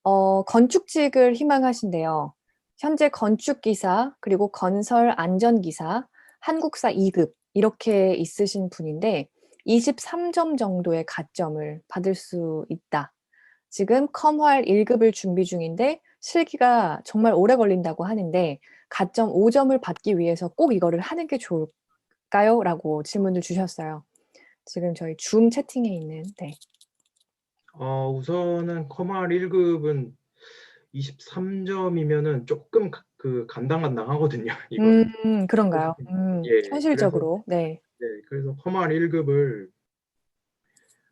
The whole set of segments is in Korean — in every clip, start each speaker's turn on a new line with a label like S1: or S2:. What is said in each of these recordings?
S1: 건축직을 희망하신대요. 현재 건축기사, 그리고 건설 안전기사, 한국사 2급 이렇게 있으신 분인데 23점 정도의 가점을 받을 수 있다. 지금 컴활 1급을 준비 중인데 실기가 정말 오래 걸린다고 하는데 가점 5점을 받기 위해서 꼭 이거를 하는 게 좋을까요? 라고 질문을 주셨어요. 지금 저희 줌 채팅에 있는, 네.
S2: 우선은 커말 1급은 23점이면은 조금 그 간당간당하거든요, 이거는.
S1: 그런가요?
S2: 예, 그래서,
S1: 현실적으로, 네.
S2: 네, 그래서 커말 1급을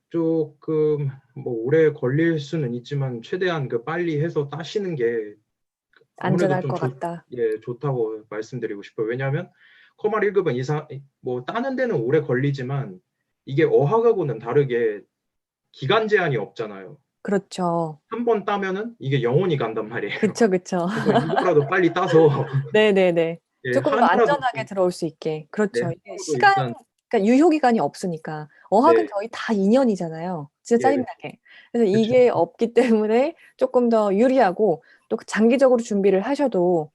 S2: 조금 뭐 오래 걸릴 수는 있지만 최대한 그 빨리 해서 따시는 게 아무래도
S1: 안전할
S2: 좀
S1: 것 같다.
S2: 좋다고 말씀드리고 싶어요. 왜냐하면 커말 1급은 뭐 따는 데는 오래 걸리지만 이게 어학하고는 다르게 기간 제한이 없잖아요.
S1: 그렇죠.
S2: 한 번 따면은 이게 영원히 간단 말이에요.
S1: 그쵸, 그쵸.
S2: 그래서 이거라도 빨리 따서
S1: 네네네.
S2: 예,
S1: 조금 더
S2: 하나라도
S1: 안전하게 들어올 수 있게.
S2: 네,
S1: 그렇죠. 이게
S2: 하나라도 일단
S1: 그러니까 유효 기간이 없으니까. 어학은
S2: 네,
S1: 거의 다 2년이잖아요. 진짜
S2: 예,
S1: 짜증나게. 그래서
S2: 그쵸.
S1: 이게 없기 때문에 조금 더 유리하고 또 장기적으로 준비를 하셔도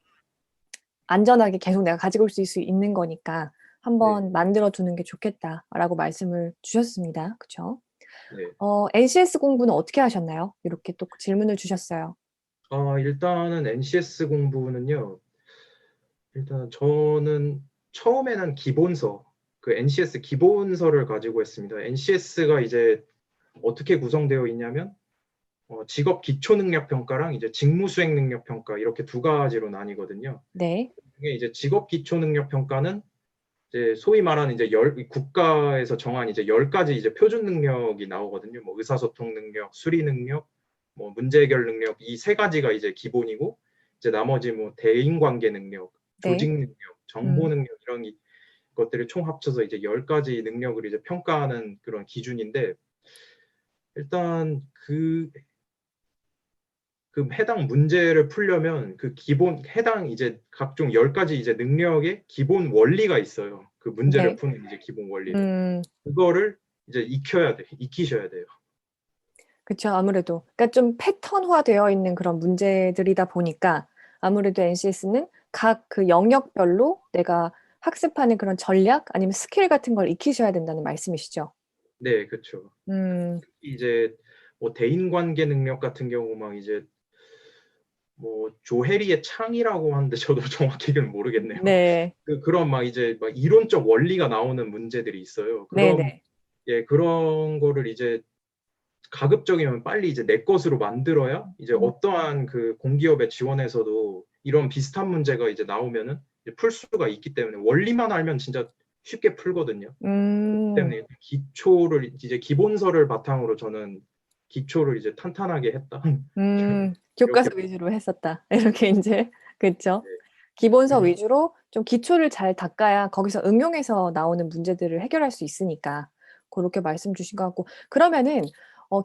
S1: 안전하게 계속 내가 가지고 올 수 있는 거니까
S2: 네,
S1: 한번 만들어 두는 게 좋겠다라고 말씀을 주셨습니다. 그쵸?
S2: 네.
S1: NCS 공부는 어떻게 하셨나요? 이렇게 또 질문을 주셨어요.
S2: 일단은 NCS 공부는요. 일단 저는 처음에는 기본서, 그 NCS 기본서를 가지고 했습니다. NCS가 이제 어떻게 구성되어 있냐면 직업 기초 능력 평가랑 이제 직무 수행 능력 평가 이렇게 두 가지로 나뉘거든요.
S1: 네.
S2: 이게 이제 직업 기초 능력 평가는 이제 소위 말하는 이제 국가에서 정한 이제 10가지 이제 표준 능력이 나오거든요. 뭐 의사소통 능력, 수리 능력, 뭐 문제 해결 능력 이 세 가지가 이제 기본이고 이제 나머지 뭐 대인 관계 능력,
S1: 네.
S2: 조직 능력, 정보
S1: 음.
S2: 능력 이런 것들을 총 합쳐서 이제 10가지 능력을 이제 평가하는 그런 기준인데 일단 그 해당 문제를 풀려면 그 기본 해당 이제 각종 10가지 이제 능력의 기본 원리가 있어요. 그 문제를
S1: 네.
S2: 푸는 이제 기본 원리는.
S1: 음.
S2: 그거를 이제 익히셔야 돼요.
S1: 그쵸. 아무래도. 그러니까 좀 패턴화되어 있는 그런 문제들이다 보니까 아무래도 NCS는 각 그 영역별로 내가 학습하는 그런 전략 아니면 스킬 같은 걸 익히셔야 된다는 말씀이시죠?
S2: 네, 그렇죠.
S1: 음.
S2: 이제 뭐 대인관계 능력 같은 경우 막 이제 뭐 조혜리의 창이라고 하는데 저도 정확히는 모르겠네요.
S1: 네.
S2: 그런 막 이제 막 이론적 원리가 나오는 문제들이 있어요.
S1: 네네.
S2: 그런 거를 이제 가급적이면 빨리 이제 내 것으로 만들어야 이제
S1: 음.
S2: 어떠한 그 공기업에 지원해서도 이런 비슷한 문제가 이제 나오면은 이제 풀 수가 있기 때문에 원리만 알면 진짜 쉽게 풀거든요.
S1: 음.
S2: 때문에 기초를 이제 기본서를 바탕으로 저는 기초를 이제 탄탄하게 했다. 이렇게
S1: 교과서 위주로 했었다. 이렇게 인제 그쵸.
S2: 네.
S1: 기본서
S2: 그래서
S1: 위주로 좀 기초를 잘 닦아야 거기서 응용해서 나오는 문제들을 해결할 수 있으니까 고렇게 말씀 주신 것 같고 그러면은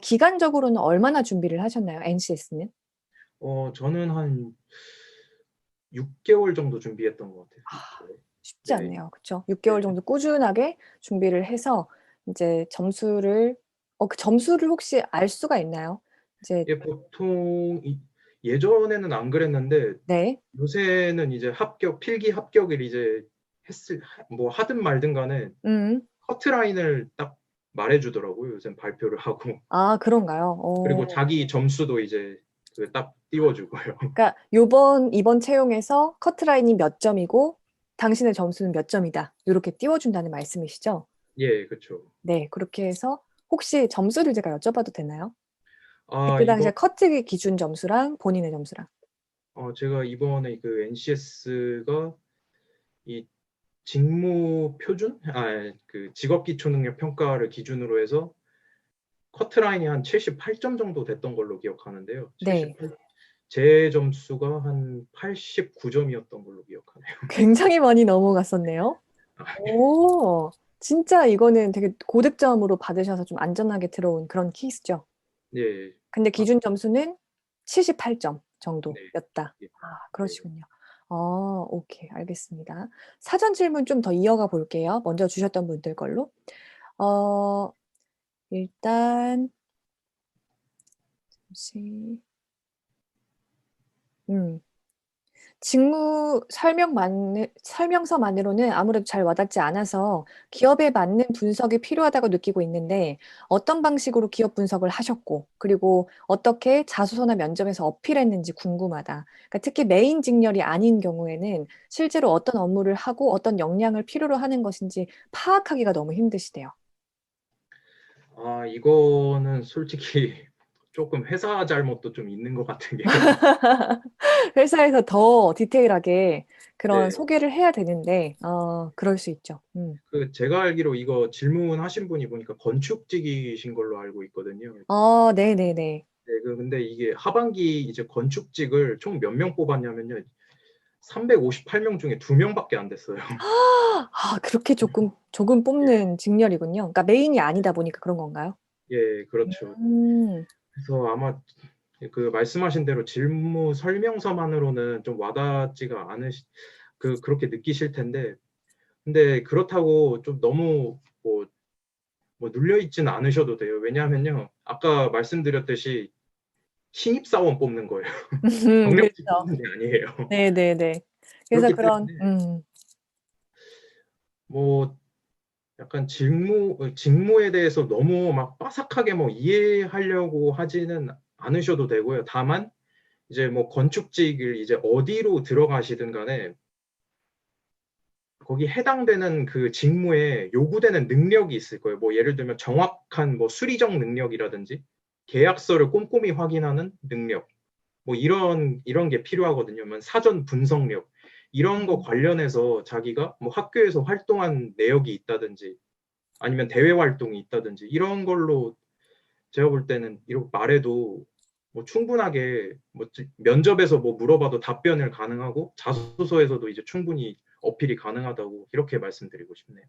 S1: 기간적으로는 얼마나 준비를 하셨나요? NCS는?
S2: 저는 한 6개월 정도 준비했던 것 같아요.
S1: 아
S2: 6개월.
S1: 쉽지
S2: 네.
S1: 않네요. 그쵸? 6
S2: 네.
S1: 개월 정도 꾸준하게 준비를 해서 인제 점수를 그 점수를 혹시 알 수가 있나요? 이제
S2: 이게 보통 예전에는 안 그랬는데
S1: 네.
S2: 요새는 이제 필기 합격을 이제 뭐 하든 말든 간에
S1: 음.
S2: 커트라인을 딱 말해주더라고요. 요새 발표를 하고.
S1: 아 그런가요?
S2: 그리고 자기 점수도 이제 그 딱 띄워주고요.
S1: 그러니까 이번 채용에서 커트라인이 몇 점이고 당신의 점수는 몇 점이다. 요렇게 띄워 준다는 말씀이시죠?
S2: 예, 그쵸.
S1: 네. 그렇게 해서 혹시 점수를 제가 여쭤봐도 되나요? 그때 당시에
S2: 이거,
S1: 커트 기준 점수랑 본인의 점수랑.
S2: 제가 이번에 그 NCS가 이 직무 표준? 그 직업 기초 능력 평가를 기준으로 해서 커트라인이 한 78점 정도 됐던 걸로 기억하는데요.
S1: 네.
S2: 제 점수가 한 89점이었던 걸로 기억하네요.
S1: 굉장히 많이 넘어갔었네요. 오. 진짜 이거는 되게 고득점으로 받으셔서 좀 안전하게 들어온 그런 케이스죠?
S2: 네.
S1: 근데
S2: 아,
S1: 기준 점수는 78점
S2: 네.
S1: 정도였다.
S2: 예.
S1: 아
S2: 네.
S1: 그러시군요. 오케이. 알겠습니다. 사전 질문 좀 더 이어가 볼게요. 먼저 주셨던 분들 걸로. 어 일단 잠시 음. 직무 설명서만으로는 아무래도 잘 와닿지 않아서 기업에 맞는 분석이 필요하다고 느끼고 있는데 어떤 방식으로 기업 분석을 하셨고 그리고 어떻게 자소서나 면접에서 어필했는지 궁금하다. 그러니까 특히 메인 직렬이 아닌 경우에는 실제로 어떤 업무를 하고 어떤 역량을 필요로 하는 것인지 파악하기가 너무 힘드시대요.
S2: 아, 이거는 솔직히 조금 회사 잘못도 좀 있는 것 같은 게요.
S1: 회사에서 더 디테일하게 그런
S2: 네.
S1: 소개를 해야 되는데 그럴 수 있죠.
S2: 그 제가 알기로 이거 질문하신 분이 보니까 건축직이신 걸로 알고 있거든요.
S1: 네네네.
S2: 네, 근데 이게 하반기 이제 건축직을 총 몇 명 뽑았냐면요. 358명 중에 2명밖에 안 됐어요.
S1: 그렇게 조금 뽑는 직렬이군요. 그러니까 메인이 아니다 보니까 그런 건가요?
S2: 예, 그렇죠.
S1: 음.
S2: 그래서 아마 그 말씀하신 대로 직무 설명서만으로는 좀 와닿지가 그렇게 느끼실 텐데, 근데 그렇다고 좀 너무 뭐 눌려 있지는 않으셔도 돼요. 왜냐하면요, 아까 말씀드렸듯이 신입사원 뽑는 거예요. 경력직
S1: 그렇죠.
S2: 뽑는 게 아니에요.
S1: 네네네. 그래서
S2: 그렇기
S1: 그런
S2: 때문에 뭐 약간 직무에 대해서 너무 막 빠삭하게 뭐 이해하려고 하지는 않으셔도 되고요. 다만 이제 뭐 건축직을 이제 어디로 들어가시든 간에 거기 해당되는 그 직무에 요구되는 능력이 있을 거예요. 뭐 예를 들면 정확한 뭐 수리적 능력이라든지 계약서를 꼼꼼히 확인하는 능력, 뭐 이런 게 필요하거든요. 뭐 사전 분석력 이런 거 관련해서 자기가 뭐 학교에서 활동한 내역이 있다든지 아니면 대외 활동이 있다든지 이런 걸로 제가 볼 때는 이렇게 말해도 뭐 충분하게 뭐 면접에서 뭐 물어봐도 답변을 가능하고 자소서에서도 이제 충분히 어필이 가능하다고 이렇게 말씀드리고 싶네요.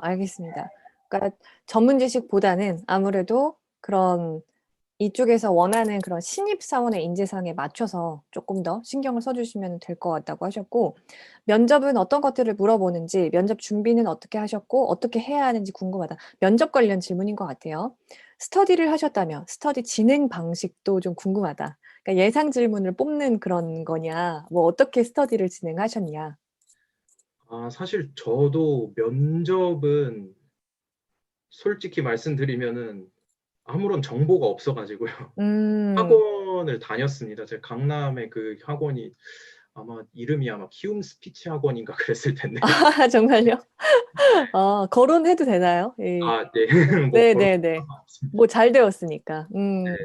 S1: 알겠습니다. 그러니까 전문 지식보다는 아무래도 그런 이쪽에서 원하는 그런 신입사원의 인재상에 맞춰서 조금 더 신경을 써 주시면 될 것 같다고 하셨고 면접은 어떤 것들을 물어보는지 면접 준비는 어떻게 하셨고 어떻게 해야 하는지 궁금하다. 면접 관련 질문인 것 같아요. 스터디를 하셨다면 스터디 진행 방식도 좀 궁금하다. 그러니까 예상 질문을 뽑는 그런 거냐 뭐 어떻게 스터디를 진행하셨냐.
S2: 아, 사실 저도 면접은 솔직히 말씀드리면은 아무런 정보가 없어가지고요.
S1: 음.
S2: 학원을 다녔습니다. 제가 강남의 그 학원이 아마 키움 스피치 학원인가 그랬을 텐데.
S1: 정말요? 거론해도 되나요?
S2: 아, 네. 뭐 그런
S1: 네네네.
S2: 상관없습니다.
S1: 뭐 잘 되었으니까.
S2: 네.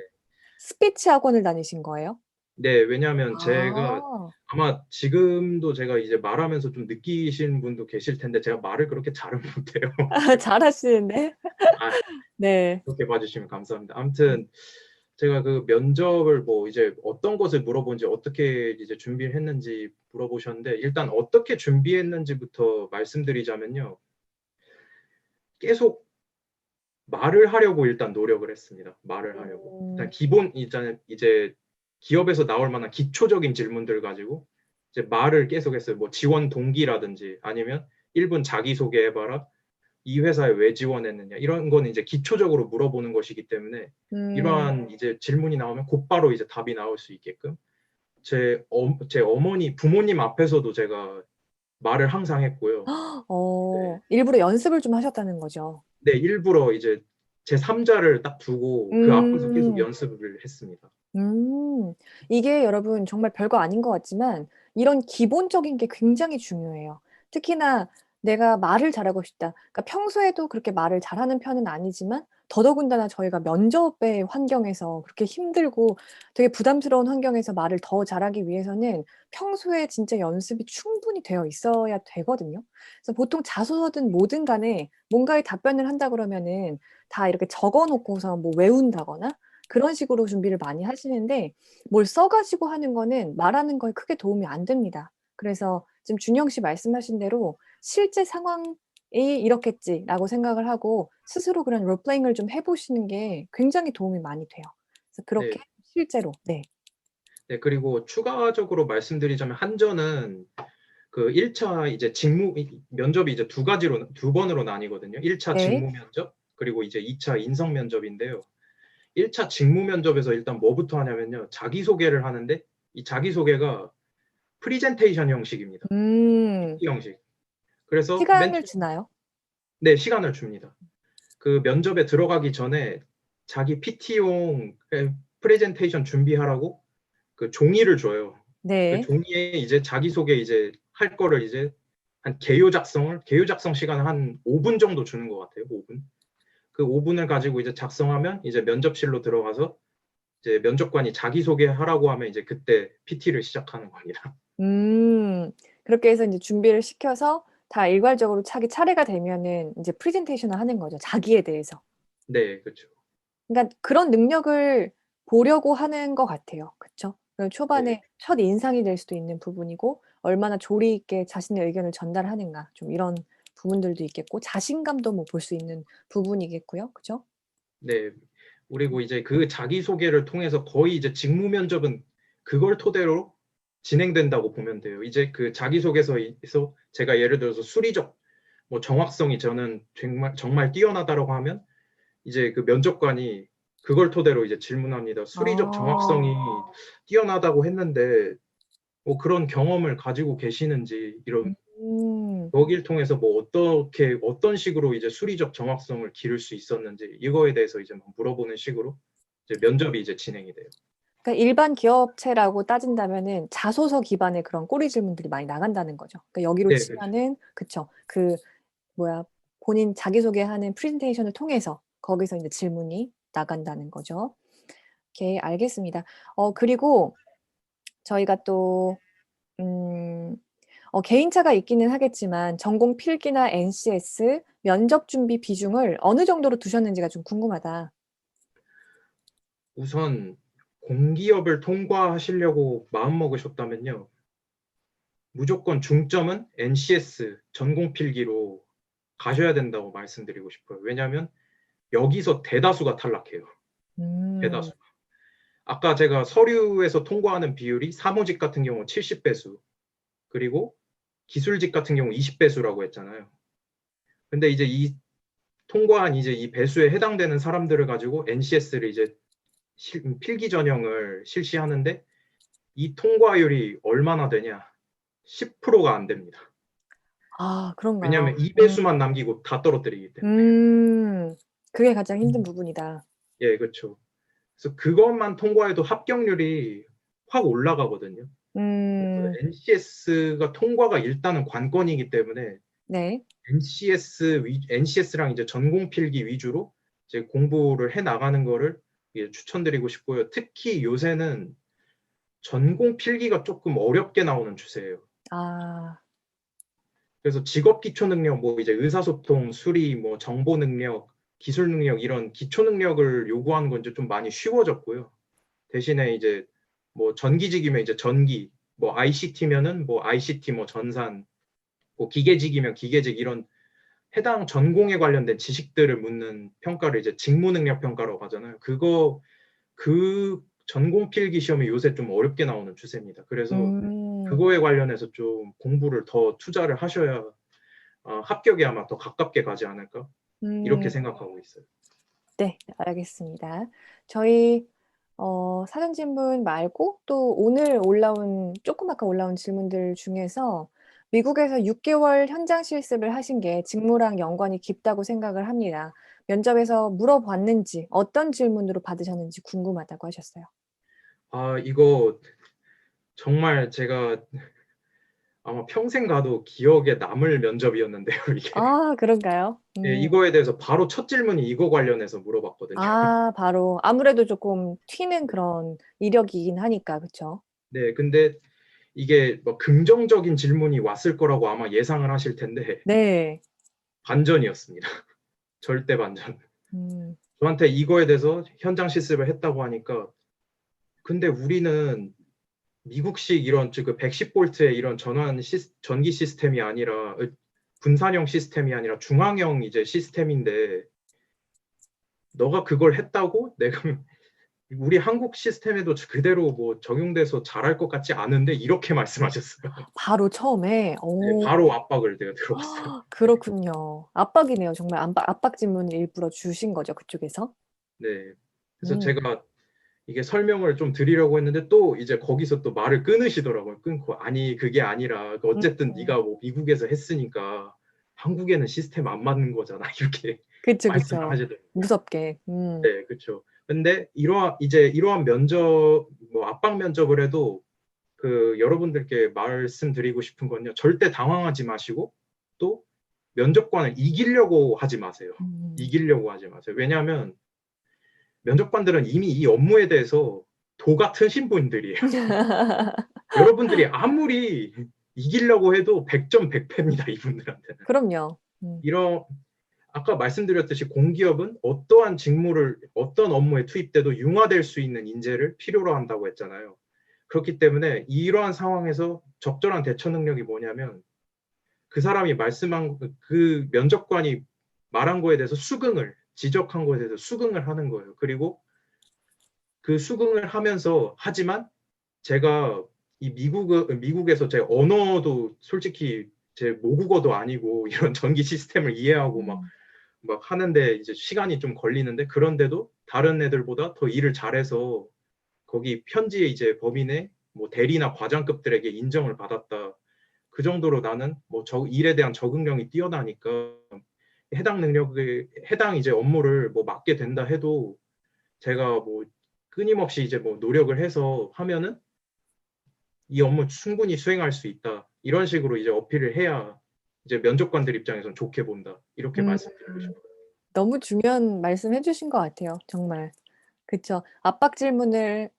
S1: 스피치 학원을 다니신 거예요?
S2: 네, 왜냐하면 제가
S1: 아.
S2: 아마 지금도 제가 이제 말하면서 좀 느끼신 분도 계실 텐데 제가 말을 그렇게 잘은 못해요.
S1: 잘하시는데.
S2: 아,
S1: 네.
S2: 그렇게 봐주시면 감사합니다. 아무튼 제가 그 면접을 뭐 이제 어떤 것을 물어본지 어떻게 이제 준비를 했는지 물어보셨는데 일단 어떻게 준비했는지부터 말씀드리자면요. 계속 말을 하려고 일단 노력을 했습니다. 말을 하려고. 일단
S1: 음.
S2: 기본 이제 기업에서 나올 만한 기초적인 질문들 가지고 이제 말을 계속 했어요. 뭐 지원 동기라든지 아니면 1분 자기소개 해봐라. 이 회사에 왜 지원했느냐. 이런 거는 이제 기초적으로 물어보는 것이기 때문에
S1: 음.
S2: 이러한 이제 질문이 나오면 곧바로 이제 답이 나올 수 있게끔 제 어머니, 부모님 앞에서도 제가 말을 항상 했고요. 네.
S1: 일부러 연습을 좀 하셨다는 거죠.
S2: 네, 일부러 이제 제 3자를 딱 두고 그 앞에서 계속
S1: 음.
S2: 연습을 했습니다.
S1: 음. 이게 여러분 정말 별거 아닌 것 같지만 이런 기본적인 게 굉장히 중요해요. 특히나 내가 말을 잘하고 싶다. 그러니까 평소에도 그렇게 말을 잘하는 편은 아니지만 더더군다나 저희가 면접의 환경에서 그렇게 힘들고 되게 부담스러운 환경에서 말을 더 잘하기 위해서는 평소에 진짜 연습이 충분히 되어 있어야 되거든요. 그래서 보통 자소서든 뭐든 간에 뭔가에 답변을 한다 그러면은 다 이렇게 적어 놓고서 뭐 외운다거나 그런 식으로 준비를 많이 하시는데 뭘 써 가지고 하는 거는 말하는 거에 크게 도움이 안 됩니다. 그래서 지금 준영 씨 말씀하신 대로 '실제 상황이 이렇겠지.'라고 생각을 하고 스스로 그런 롤플레잉을 좀 해 보시는 게 굉장히 도움이 많이 돼요. 그래서 그렇게
S2: 네.
S1: 실제로 네.
S2: 네, 그리고 추가적으로 말씀드리자면 한전은 그 1차 이제 면접이 이제 두 번으로 나뉘거든요. 1차
S1: 네.
S2: 직무 면접, 그리고 이제 2차 인성 면접인데요. 1차 직무 면접에서 일단 뭐부터 하냐면요. 자기소개를 하는데 이 자기소개가 프리젠테이션 형식입니다.
S1: 음.
S2: PPT 형식. 그래서
S1: 시간을 주나요?
S2: 네, 시간을 줍니다. 그 면접에 들어가기 전에 자기 PT용 프레젠테이션 준비하라고 그 종이를 줘요. 그
S1: 네.
S2: 종이에 이제 자기소개 이제 할 거를 이제 한 개요 작성 시간을 한 5분 정도 주는 것 같아요. 5분. 그 5분을 가지고 이제 작성하면 이제 면접실로 들어가서 이제 면접관이 자기소개하라고 하면 이제 그때 PT를 시작하는 겁니다.
S1: 그렇게 해서 이제 준비를 시켜서 다 일괄적으로 자기 차례가 되면은 이제 프레젠테이션을 하는 거죠. 자기에 대해서.
S2: 네, 그렇죠.
S1: 그러니까 그런 능력을 보려고 하는 것 같아요. 그쵸?
S2: 네.
S1: 초반에 첫 인상이 될 수도 있는 부분이고 얼마나 조리 있게 자신의 의견을 전달하는가 좀 이런 부분들도 있겠고 자신감도 뭐 볼 수 있는 부분이겠고요. 그죠?
S2: 네. 그리고 이제 그 자기소개를 통해서 거의 이제 직무 면접은 그걸 토대로 진행된다고 보면 돼요. 이제 그 자기소개서에서 제가 예를 들어서 수리적 뭐 정확성이 저는 정말 뛰어나다라고 하면 이제 그 면접관이 그걸 토대로 이제 질문합니다. 수리적 정확성이 뛰어나다고 했는데 뭐 그런 경험을 가지고 계시는지 이런 거기를 통해서 뭐 어떤 식으로 이제 수리적 정확성을 기를 수 있었는지 이거에 대해서 이제 물어보는 식으로 이제 면접이 이제 진행이 돼요.
S1: 그러니까 일반 기업체라고 따진다면은 자소서 기반의 그런 꼬리 질문들이 많이 나간다는 거죠. 그러니까 여기로
S2: 네,
S1: 치면은 그쵸. 그 본인 자기소개하는 프레젠테이션을 통해서 거기서 이제 질문이 나간다는 거죠. 오케이, 알겠습니다. 그리고 저희가 또 개인차가 있기는 하겠지만 전공 필기나 NCS 면접 준비 비중을 어느 정도로 두셨는지가 좀 궁금하다.
S2: 우선 공기업을 통과하시려고 마음먹으셨다면요. 무조건 중점은 NCS 전공 필기로 가셔야 된다고 말씀드리고 싶어요. 왜냐하면 여기서 대다수가 탈락해요. 대다수. 아까 제가 서류에서 통과하는 비율이 사무직 같은 경우 70배수, 그리고 기술직 같은 경우 20배수라고 했잖아요. 근데 이제 이 통과한 이제 이 배수에 해당되는 사람들을 가지고 NCS를 이제 필기 전형을 실시하는데 이 통과율이 얼마나 되냐? 10%가 안 됩니다.
S1: 아, 그런가요?
S2: 왜냐하면 2배수만 남기고 다 떨어뜨리기 때문에.
S1: 그게 가장 힘든 부분이다.
S2: 예, 그렇죠. 그래서 그것만 통과해도 합격률이 확 올라가거든요. 그래서 NCS가 통과가 일단은 관건이기 때문에
S1: 네.
S2: NCS랑 이제 전공 필기 위주로 이제 공부를 해 나가는 거를 추천드리고 싶고요. 특히 요새는 전공 필기가 조금 어렵게 나오는 추세예요.
S1: 아,
S2: 그래서 직업 기초 능력, 뭐 이제 의사소통, 수리, 뭐 정보 능력, 기술 능력 이런 기초 능력을 요구하는 건 이제 좀 많이 쉬워졌고요. 대신에 이제 뭐 전기직이면 이제 전기, 뭐 ICT면은 뭐 ICT, 뭐 전산, 뭐 기계직이면 기계직 이런 해당 전공에 관련된 지식들을 묻는 평가를 이제 직무 능력 평가라고 하잖아요. 그 전공 필기 시험이 요새 좀 어렵게 나오는 추세입니다. 그래서 그거에 관련해서 좀 공부를 더 투자를 하셔야 합격에 아마 더 가깝게 가지 않을까 이렇게 생각하고 있어요.
S1: 네, 알겠습니다. 저희 사전 질문 말고 또 오늘 조금 아까 올라온 질문들 중에서 미국에서 6개월 현장 실습을 하신 게 직무랑 연관이 깊다고 생각을 합니다. 면접에서 물어봤는지 어떤 질문으로 받으셨는지 궁금하다고 하셨어요.
S2: 이거 정말 제가 아마 평생 가도 기억에 남을 면접이었는데요, 이게.
S1: 아, 그런가요?
S2: 예, 이거에 대해서 바로 첫 질문이 이거 관련해서 물어봤거든요.
S1: 바로 아무래도 조금 튀는 그런 이력이긴 하니까, 그쵸?
S2: 네, 근데 이게 뭐 긍정적인 질문이 왔을 거라고 아마 예상을 하실 텐데
S1: 네.
S2: 반전이었습니다. 절대 반전. 저한테 이거에 대해서 현장 실습을 했다고 하니까 근데 우리는 미국식 이런 그 110볼트의 이런 전기 시스템이 아니라 분산형 시스템이 아니라 중앙형 이제 시스템인데 너가 그걸 했다고 내가 우리 한국 시스템에도 그대로 뭐 적용돼서 잘할 것 같지 않은데 이렇게 말씀하셨어요.
S1: 바로 처음에?
S2: 네, 바로 압박을 내가 들어왔어요.
S1: 그렇군요. 압박이네요. 정말 압박 질문을 일부러 주신 거죠, 그쪽에서?
S2: 네. 그래서 제가 이게 설명을 좀 드리려고 했는데 또 이제 거기서 또 말을 끊으시더라고요. 끊고 아니 그게 아니라 그 어쨌든
S1: 음.
S2: 네가 뭐 미국에서 했으니까 한국에는 시스템 안 맞는 거잖아. 이렇게
S1: 그쵸,
S2: 말씀을
S1: 그쵸.
S2: 하시더라고요.
S1: 무섭게.
S2: 네, 그렇죠. 근데 이러한 면접, 뭐 압박 면접을 해도 그 여러분들께 말씀드리고 싶은 건요. 절대 당황하지 마시고 또 면접관을 이기려고 하지 마세요.
S1: 음.
S2: 이기려고 하지 마세요. 왜냐하면 면접관들은 이미 이 업무에 대해서 도 같은 신분들이에요. 여러분들이 아무리 이기려고 해도 100점 100패입니다. 이분들한테는.
S1: 그럼요.
S2: 이런 아까 말씀드렸듯이 공기업은 어떠한 직무를 어떤 업무에 투입돼도 융화될 수 있는 인재를 필요로 한다고 했잖아요. 그렇기 때문에 이러한 상황에서 적절한 대처 능력이 뭐냐면 그 사람이 말씀한 그 면접관이 말한 거에 대해서 수긍을 지적한 거에 대해서 수긍을 하는 거예요. 그리고 그 수긍을 하면서 하지만 제가 이 미국에서 제 언어도 솔직히 제 모국어도 아니고 이런 전기 시스템을 이해하고 막 하는데 이제 시간이 좀 걸리는데 그런데도 다른 애들보다 더 일을 잘해서 거기 편지에 이제 법인의 뭐 대리나 과장급들에게 인정을 받았다. 그 정도로 나는 뭐 일에 대한 적응력이 뛰어나니까 해당 이제 업무를 뭐 맡게 된다 해도 제가 뭐 끊임없이 이제 뭐 노력을 해서 하면은 이 업무 충분히 수행할 수 있다. 이런 식으로 이제 어필을 해야 이제 면접관들 입장에선 좋게 본다. 이렇게
S1: 음.
S2: 말씀드리고 싶어요.
S1: 너무 중요한 말씀 해주신 것 같아요. 정말. 그쵸. 압박 질문을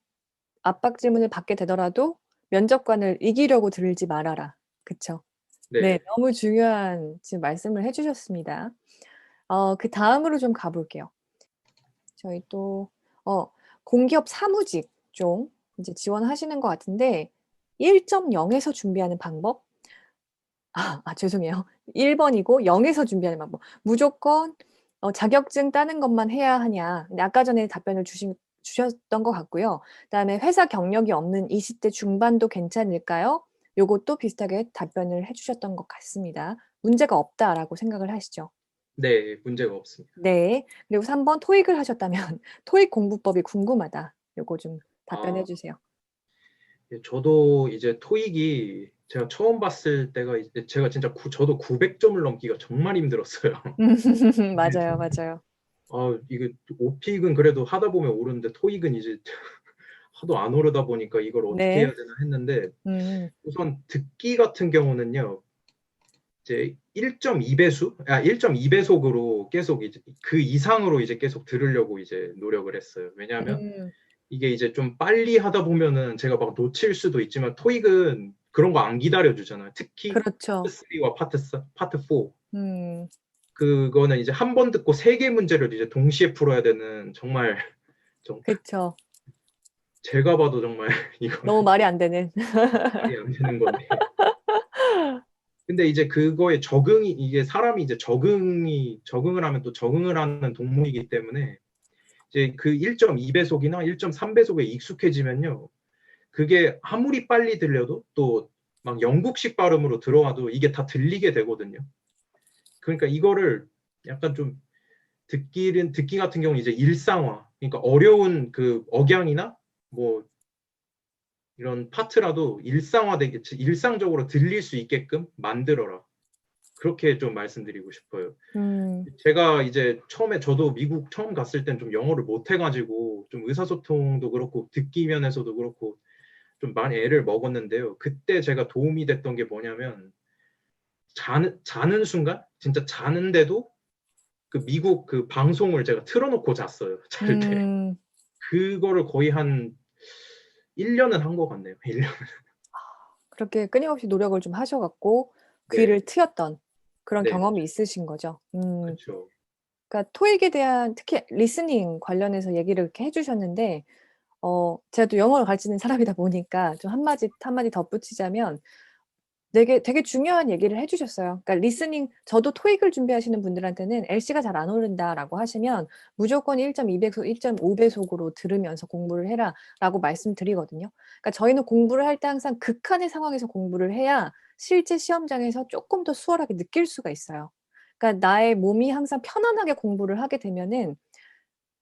S1: 받게 되더라도 면접관을 이기려고 들지 말아라. 그쵸. 네,
S2: 네.
S1: 너무 중요한 지금 말씀을 해주셨습니다. 그 다음으로 좀 가볼게요. 저희 또, 공기업 사무직 좀 이제 지원하시는 것 같은데, 1.0에서 준비하는 방법? 죄송해요. 1번이고 0에서 준비하는 방법. 무조건 자격증 따는 것만 해야 하냐. 근데 아까 전에 답변을 주셨던 것 같고요. 그다음에 회사 경력이 없는 20대 중반도 괜찮을까요? 요것도 비슷하게 답변을 해주셨던 것 같습니다. 문제가 없다라고 생각을 하시죠?
S2: 네, 문제가 없습니다.
S1: 네. 그리고 3번 토익을 하셨다면 토익 공부법이 궁금하다. 요거 좀 답변해
S2: 아,
S1: 주세요.
S2: 예, 저도 이제 토익이 제가 처음 봤을 때가 이제 제가 진짜 저도 900점을 넘기가 정말 힘들었어요.
S1: 맞아요, 맞아요.
S2: 이게 오픽은 그래도 하다 보면 오르는데 토익은 이제 하도 안 오르다 보니까 이걸 어떻게
S1: 네.
S2: 해야 되나 했는데
S1: 음.
S2: 우선 듣기 같은 경우는요. 이제 1.2배수? 1.2배속으로 계속 이제 그 이상으로 이제 계속 들으려고 이제 노력을 했어요. 왜냐하면
S1: 음.
S2: 이게 이제 좀 빨리 하다 보면은 제가 막 놓칠 수도 있지만 토익은 그런 거 안 기다려 주잖아요. 특히 파트
S1: 그렇죠.
S2: 3와 파트 4.
S1: 음.
S2: 그거는 이제 한 번 듣고 세 개 문제를 이제 동시에 풀어야 되는 정말 좀
S1: 그쵸.
S2: 제가 봐도 정말 이거는
S1: 너무 말이 안 되는.
S2: 말이 안 되는 건데. 근데 이제 그거에 이게 사람이 이제 적응을 하면 또 적응을 하는 동물이기 때문에 이제 그 1.2배속이나 1.3배속에 익숙해지면요. 그게 아무리 빨리 들려도 또 막 영국식 발음으로 들어와도 이게 다 들리게 되거든요. 그러니까 이거를 약간 좀 듣기 같은 경우는 이제 일상화, 그러니까 어려운 그 억양이나 뭐 이런 파트라도 일상적으로 들릴 수 있게끔 만들어라. 그렇게 좀 말씀드리고 싶어요.
S1: 음.
S2: 제가 이제 처음에 저도 미국 처음 갔을 땐 좀 영어를 못 해가지고 좀 의사소통도 그렇고 듣기 면에서도 그렇고 좀 많이 애를 먹었는데요. 그때 제가 도움이 됐던 게 뭐냐면 자는 순간 진짜 자는데도 그 미국 그 방송을 제가 틀어놓고 잤어요. 잘 때.
S1: 음.
S2: 그거를 거의 한 1년은 한 것 같네요. 1년.
S1: 그렇게 끊임없이 노력을 좀 하셔 갖고
S2: 네.
S1: 귀를 트였던 그런
S2: 네,
S1: 경험이
S2: 그렇죠.
S1: 있으신 거죠.
S2: 그렇죠.
S1: 그러니까 토익에 대한 특히 리스닝 관련해서 얘기를 이렇게 해 주셨는데 제가 또 영어를 가르치는 사람이다 보니까 좀 한마디 덧붙이자면 되게 중요한 얘기를 해 주셨어요. 그러니까 리스닝 저도 토익을 준비하시는 분들한테는 "LC가 잘 안 오른다."라고 하시면 "무조건 1.2배속, 1.5배속으로 들으면서 공부를 해라."라고 말씀드리거든요. 그러니까 저희는 공부를 할 때 항상 극한의 상황에서 공부를 해야 실제 시험장에서 쪼끔 더 수월하게 느낄 수가 있어요. 그러니까 나의 몸이 항상 편안하게 공부를 하게 되면은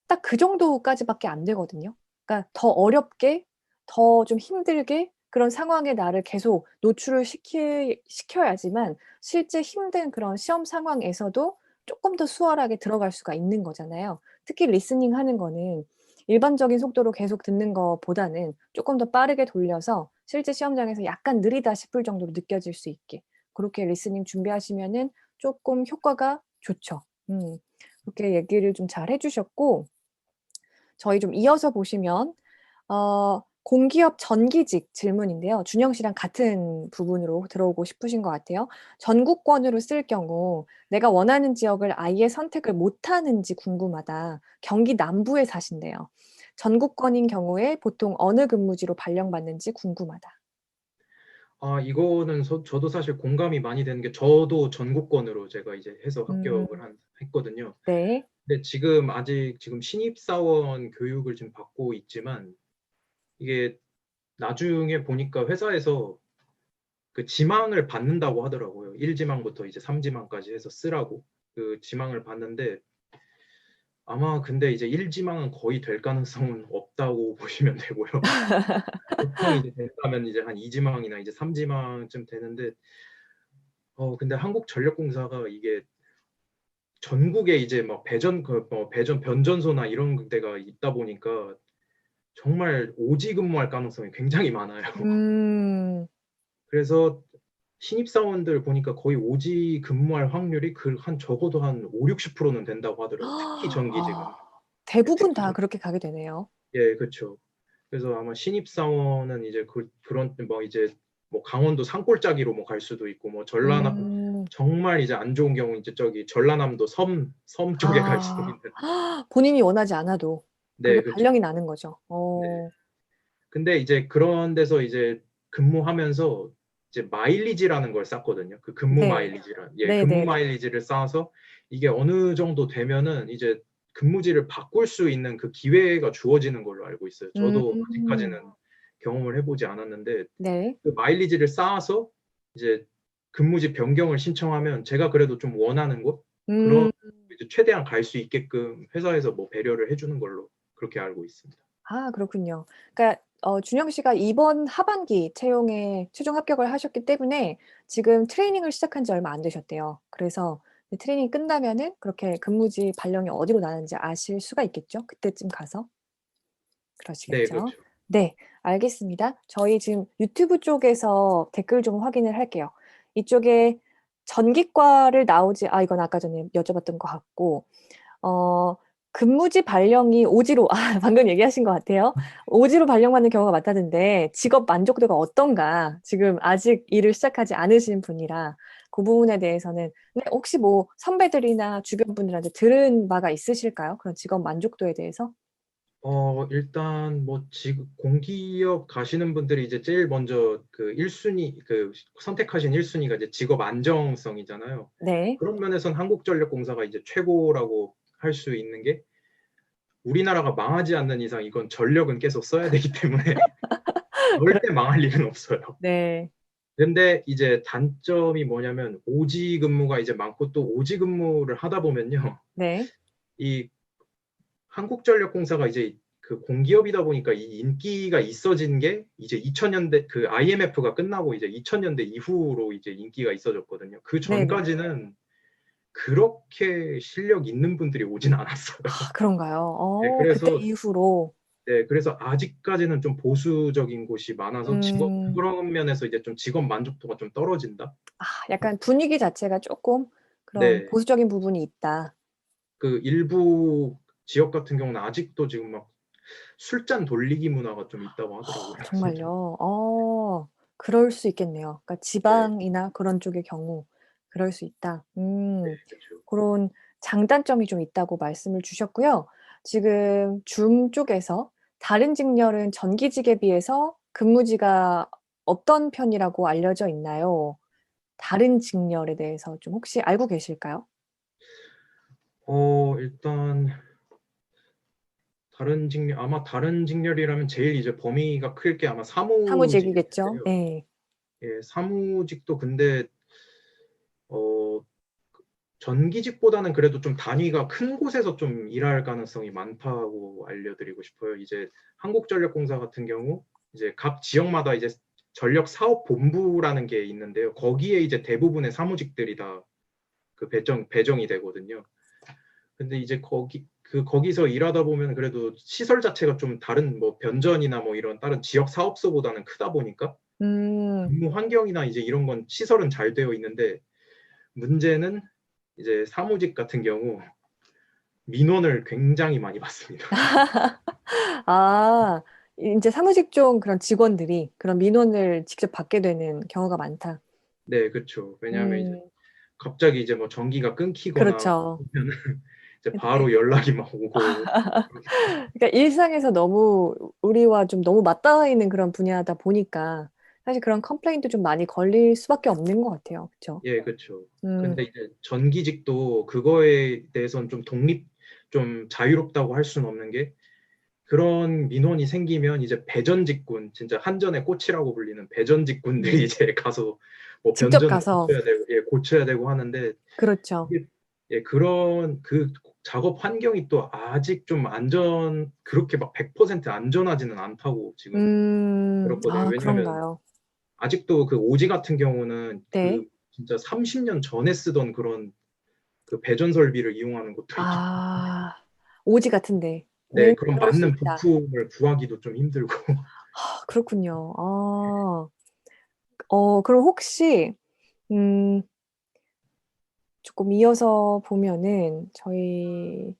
S1: 딱 그 정도까지밖에 안 되거든요. 그러니까 더 어렵게, 더 좀 힘들게 그런 상황에 나를 계속 노출을 시켜야지만 실제 힘든 그런 시험 상황에서도 조금 더 수월하게 들어갈 수가 있는 거잖아요. 특히 리스닝 하는 거는 일반적인 속도로 계속 듣는 것보다는 조금 더 빠르게 돌려서 실제 시험장에서 약간 느리다 싶을 정도로 느껴질 수 있게 그렇게 리스닝 준비하시면은 조금 효과가 좋죠. 그렇게 얘기를 좀 잘 해 주셨고 저희 좀 이어서 보시면 공기업 전기직 질문인데요. 준영 씨랑 같은 부분으로 들어오고 싶으신 것 같아요. 전국권으로 쓸 경우 내가 원하는 지역을 아예 선택을 못 하는지 궁금하다. 경기 남부에 사신대요. 전국권인 경우에 보통 어느 근무지로 발령받는지 궁금하다.
S2: 이거는 저도 사실 공감이 많이 되는 게 저도 전국권으로 제가 이제 해서
S1: 음,
S2: 했거든요.
S1: 네.
S2: 근데 아직 신입사원 교육을 지금 받고 있지만 이게 나중에 보니까 회사에서 그 지망을 받는다고 하더라고요. 1지망부터 이제 3지망까지 해서 쓰라고 그 지망을 받는데 아마 근데 이제 1지망은 거의 될 가능성은 없다고 보시면 되고요. 보통 이제 된다면 이제 한 2지망이나 이제 3지망쯤 되는데 근데 한국전력공사가 이게 전국에 이제 막 변전소나 이런 데가 있다 보니까 정말 오지 근무할 가능성이 굉장히 많아요.
S1: 음,
S2: 그래서 신입사원들 보니까 거의 오지 근무할 확률이 한 적어도 한 5, 60%는 된다고 하더라고요. 특히 전기직은. 예,
S1: 대부분
S2: 특히
S1: 다 그렇게 가게 되네요.
S2: 예, 그렇죠. 그래서 아마 신입사원은 이제 그런 뭐 이제 뭐 강원도 산골짜기로 뭐 갈 수도 있고 뭐 전라남
S1: 음,
S2: 정말 이제 안 좋은 경우 이제 저기 전라남도 섬 쪽에 갈 수도
S1: 아,
S2: 있는.
S1: 본인이 원하지 않아도 그게
S2: 네, 그렇죠.
S1: 발령이 나는 거죠.
S2: 네. 근데 이제 그런 데서 이제 근무하면서 이제 마일리지라는 걸 쌓거든요. 그 근무
S1: 네.
S2: 마일리지란. 예, 근무
S1: 네네네.
S2: 마일리지를 쌓아서 이게 어느 정도 되면은 이제 근무지를 바꿀 수 있는 그 기회가 주어지는 걸로 알고 있어요. 저도 아직까지는
S1: 음,
S2: 경험을 해보지 않았는데
S1: 네.
S2: 그 마일리지를 쌓아서 이제 근무지 변경을 신청하면 제가 그래도 좀 원하는 곳 그런
S1: 음,
S2: 이제 최대한 갈 수 있게끔 회사에서 뭐 배려를 해주는 걸로 그렇게 알고 있습니다.
S1: 그렇군요. 그러니까 준영 씨가 이번 하반기 채용에 최종 합격을 하셨기 때문에 지금 트레이닝을 시작한 지 얼마 안 되셨대요. 그래서 트레이닝 끝나면은 그렇게 근무지 발령이 어디로 나는지 아실 수가 있겠죠? 그때쯤 가서.
S2: 네,
S1: 그러시겠죠?
S2: 그렇죠.
S1: 네, 알겠습니다. 저희 지금 유튜브 쪽에서 댓글 좀 확인을 할게요. 이쪽에 전기과를 이건 아까 전에 여쭤봤던 것 같고, 어, 근무지 발령이 오지로, 방금 얘기하신 것 같아요. 오지로 발령받는 경우가 많다던데, 직업 만족도가 어떤가? 지금 아직 일을 시작하지 않으신 분이라, 그 부분에 대해서는, 근데 혹시 뭐 선배들이나 주변 분들한테 들은 바가 있으실까요? 그런 직업 만족도에 대해서?
S2: 일단 뭐 지금 공기업 가시는 분들이 이제 제일 먼저 그 1순위 그 선택하신 1순위가 이제 직업 안정성이잖아요.
S1: 네.
S2: 그런 면에선 한국전력공사가 이제 최고라고 할 수 있는 게 우리나라가 망하지 않는 이상 이건 전력은 계속 써야 되기 때문에 절대 망할 일은 없어요.
S1: 네.
S2: 근데 이제 단점이 뭐냐면 오지 근무가 이제 많고 또 오지 근무를 하다 보면요.
S1: 네.
S2: 이 한국전력공사가 이제 그 공기업이다 보니까 이 인기가 있어진 게 이제 2000년대 그 IMF가 끝나고 이제 2000년대 이후로 이제 인기가 있어졌거든요. 그
S1: 네네.
S2: 전까지는 그렇게 실력 있는 분들이 오진 않았어요.
S1: 그런가요?
S2: 네,
S1: 그때 이후로.
S2: 그래서 아직까지는 좀 보수적인 곳이 많아서
S1: 음,
S2: 그런 면에서 이제 좀 직업 만족도가 좀 떨어진다.
S1: 약간 분위기 자체가 조금 그런
S2: 네,
S1: 보수적인 부분이 있다.
S2: 그 일부 지역 같은 경우는 아직도 지금 막 술잔 돌리기 문화가 좀 있다고 하더라고요. 진짜.
S1: 정말요? 그럴 수 있겠네요. 그러니까
S2: 네,
S1: 지방이나 그런 쪽의 경우 그럴 수 있다.
S2: 그렇죠.
S1: 그런 장단점이 좀 있다고 말씀을 주셨고요. 지금 줌 쪽에서 다른 직렬은 전기직에 비해서 근무지가 어떤 편이라고 알려져 있나요? 다른 직렬에 대해서 좀 혹시 알고 계실까요?
S2: 일단 아마 다른 직렬이라면 제일 이제 범위가 클 게 아마 사무직일
S1: 사무직이겠죠?
S2: 텐데요.
S1: 네.
S2: 예, 사무직도 근데 어, 전기직보다는 그래도 좀 단위가 큰 곳에서 좀 일할 가능성이 많다고 알려드리고 싶어요. 이제 한국전력공사 같은 경우 이제 각 지역마다 이제 전력사업본부라는 게 있는데요. 거기에 이제 대부분의 사무직들이 다 그 배정이 되거든요. 근데 이제 거기서 일하다 보면 그래도 시설 자체가 좀 다른 뭐 변전이나 뭐 이런 다른 지역 사업소보다는 크다 보니까
S1: 음.
S2: 근무 환경이나 이제 이런 건 시설은 잘 되어 있는데 문제는 이제 사무직 같은 경우 민원을 굉장히 많이 받습니다.
S1: 아, 이제 사무직종 그런 직원들이 그런 민원을 직접 받게 되는 경우가 많다.
S2: 네, 그렇죠. 왜냐하면 이제
S1: 음,
S2: 갑자기 이제 뭐 전기가 끊기거나
S1: 그렇죠.
S2: 하면은 이제
S1: 네.
S2: 바로 연락이 막 오고 그렇기 때문에.
S1: 그러니까 일상에서 너무 우리와 좀 너무 맞닿아 있는 그런 분야다 보니까 사실 그런 컴플레인도 좀 많이 걸릴 수밖에 없는 것 같아요. 그렇죠?
S2: 예, 그렇죠.
S1: 음,
S2: 근데 이제 전기직도 그거에 대해서는 좀 자유롭다고 할 수는 없는 게 그런 민원이 생기면 이제 배전직군, 진짜 한전의 꽃이라고 불리는 배전직군들이
S1: 음.
S2: 이제 가서 뭐
S1: 직접
S2: 변전을
S1: 가서
S2: 고쳐야 되고, 예, 고쳐야 되고 하는데
S1: 그렇죠.
S2: 이게 예, 그런 그 작업 환경이 또 아직 좀 그렇게 막 100% 안전하지는 않다고 지금 들었거든요.
S1: 아,
S2: 왜냐하면
S1: 그런가요?
S2: 아직도 그 오지 같은 경우는 그
S1: 네.
S2: 진짜 30년 전에 쓰던 그런 그 배전 설비를 이용하는 것도 있기 때문에
S1: 아, 오지 같은데.
S2: 네,
S1: 왜
S2: 그런
S1: 그럴 수
S2: 맞는
S1: 있다.
S2: 부품을 구하기도 좀 힘들고
S1: 아, 그렇군요. 그럼 혹시, 음, 조금 이어서 보면은 저희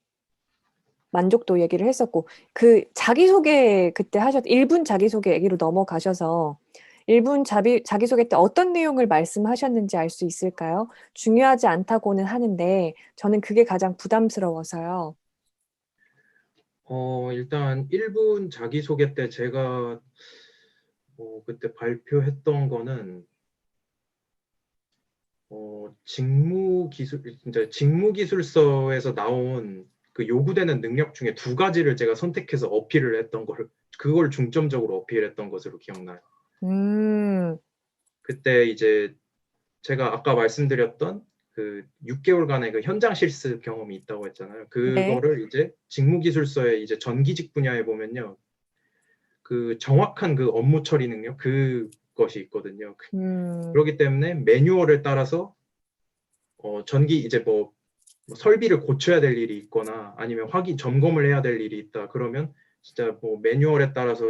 S1: 만족도 얘기를 했었고, 그 자기소개 그때 1분 자기소개 얘기로 넘어가셔서 1분 자기소개 때 어떤 내용을 말씀하셨는지 알 수 있을까요? 중요하지 않다고는 하는데 저는 그게 가장 부담스러워서요.
S2: 일단 1분 자기소개 때 제가 그때 발표했던 거는 진짜 직무기술서에서 나온 그 요구되는 능력 중에 두 가지를 제가 선택해서 그걸 중점적으로 어필했던 것으로 기억나요.
S1: 음,
S2: 그때 이제 제가 아까 말씀드렸던 그 6개월간의 그 현장 실습 경험이 있다고 했잖아요.
S1: 네.
S2: 그거를 이제 직무기술서의 이제 전기직 분야에 보면요. 그 정확한 그 업무 처리 능력 그것이 있거든요.
S1: 음,
S2: 그렇기 때문에 매뉴얼을 따라서 전기 이제 뭐 설비를 고쳐야 될 일이 있거나 아니면 점검을 해야 될 일이 있다. 그러면 진짜 뭐 매뉴얼에 따라서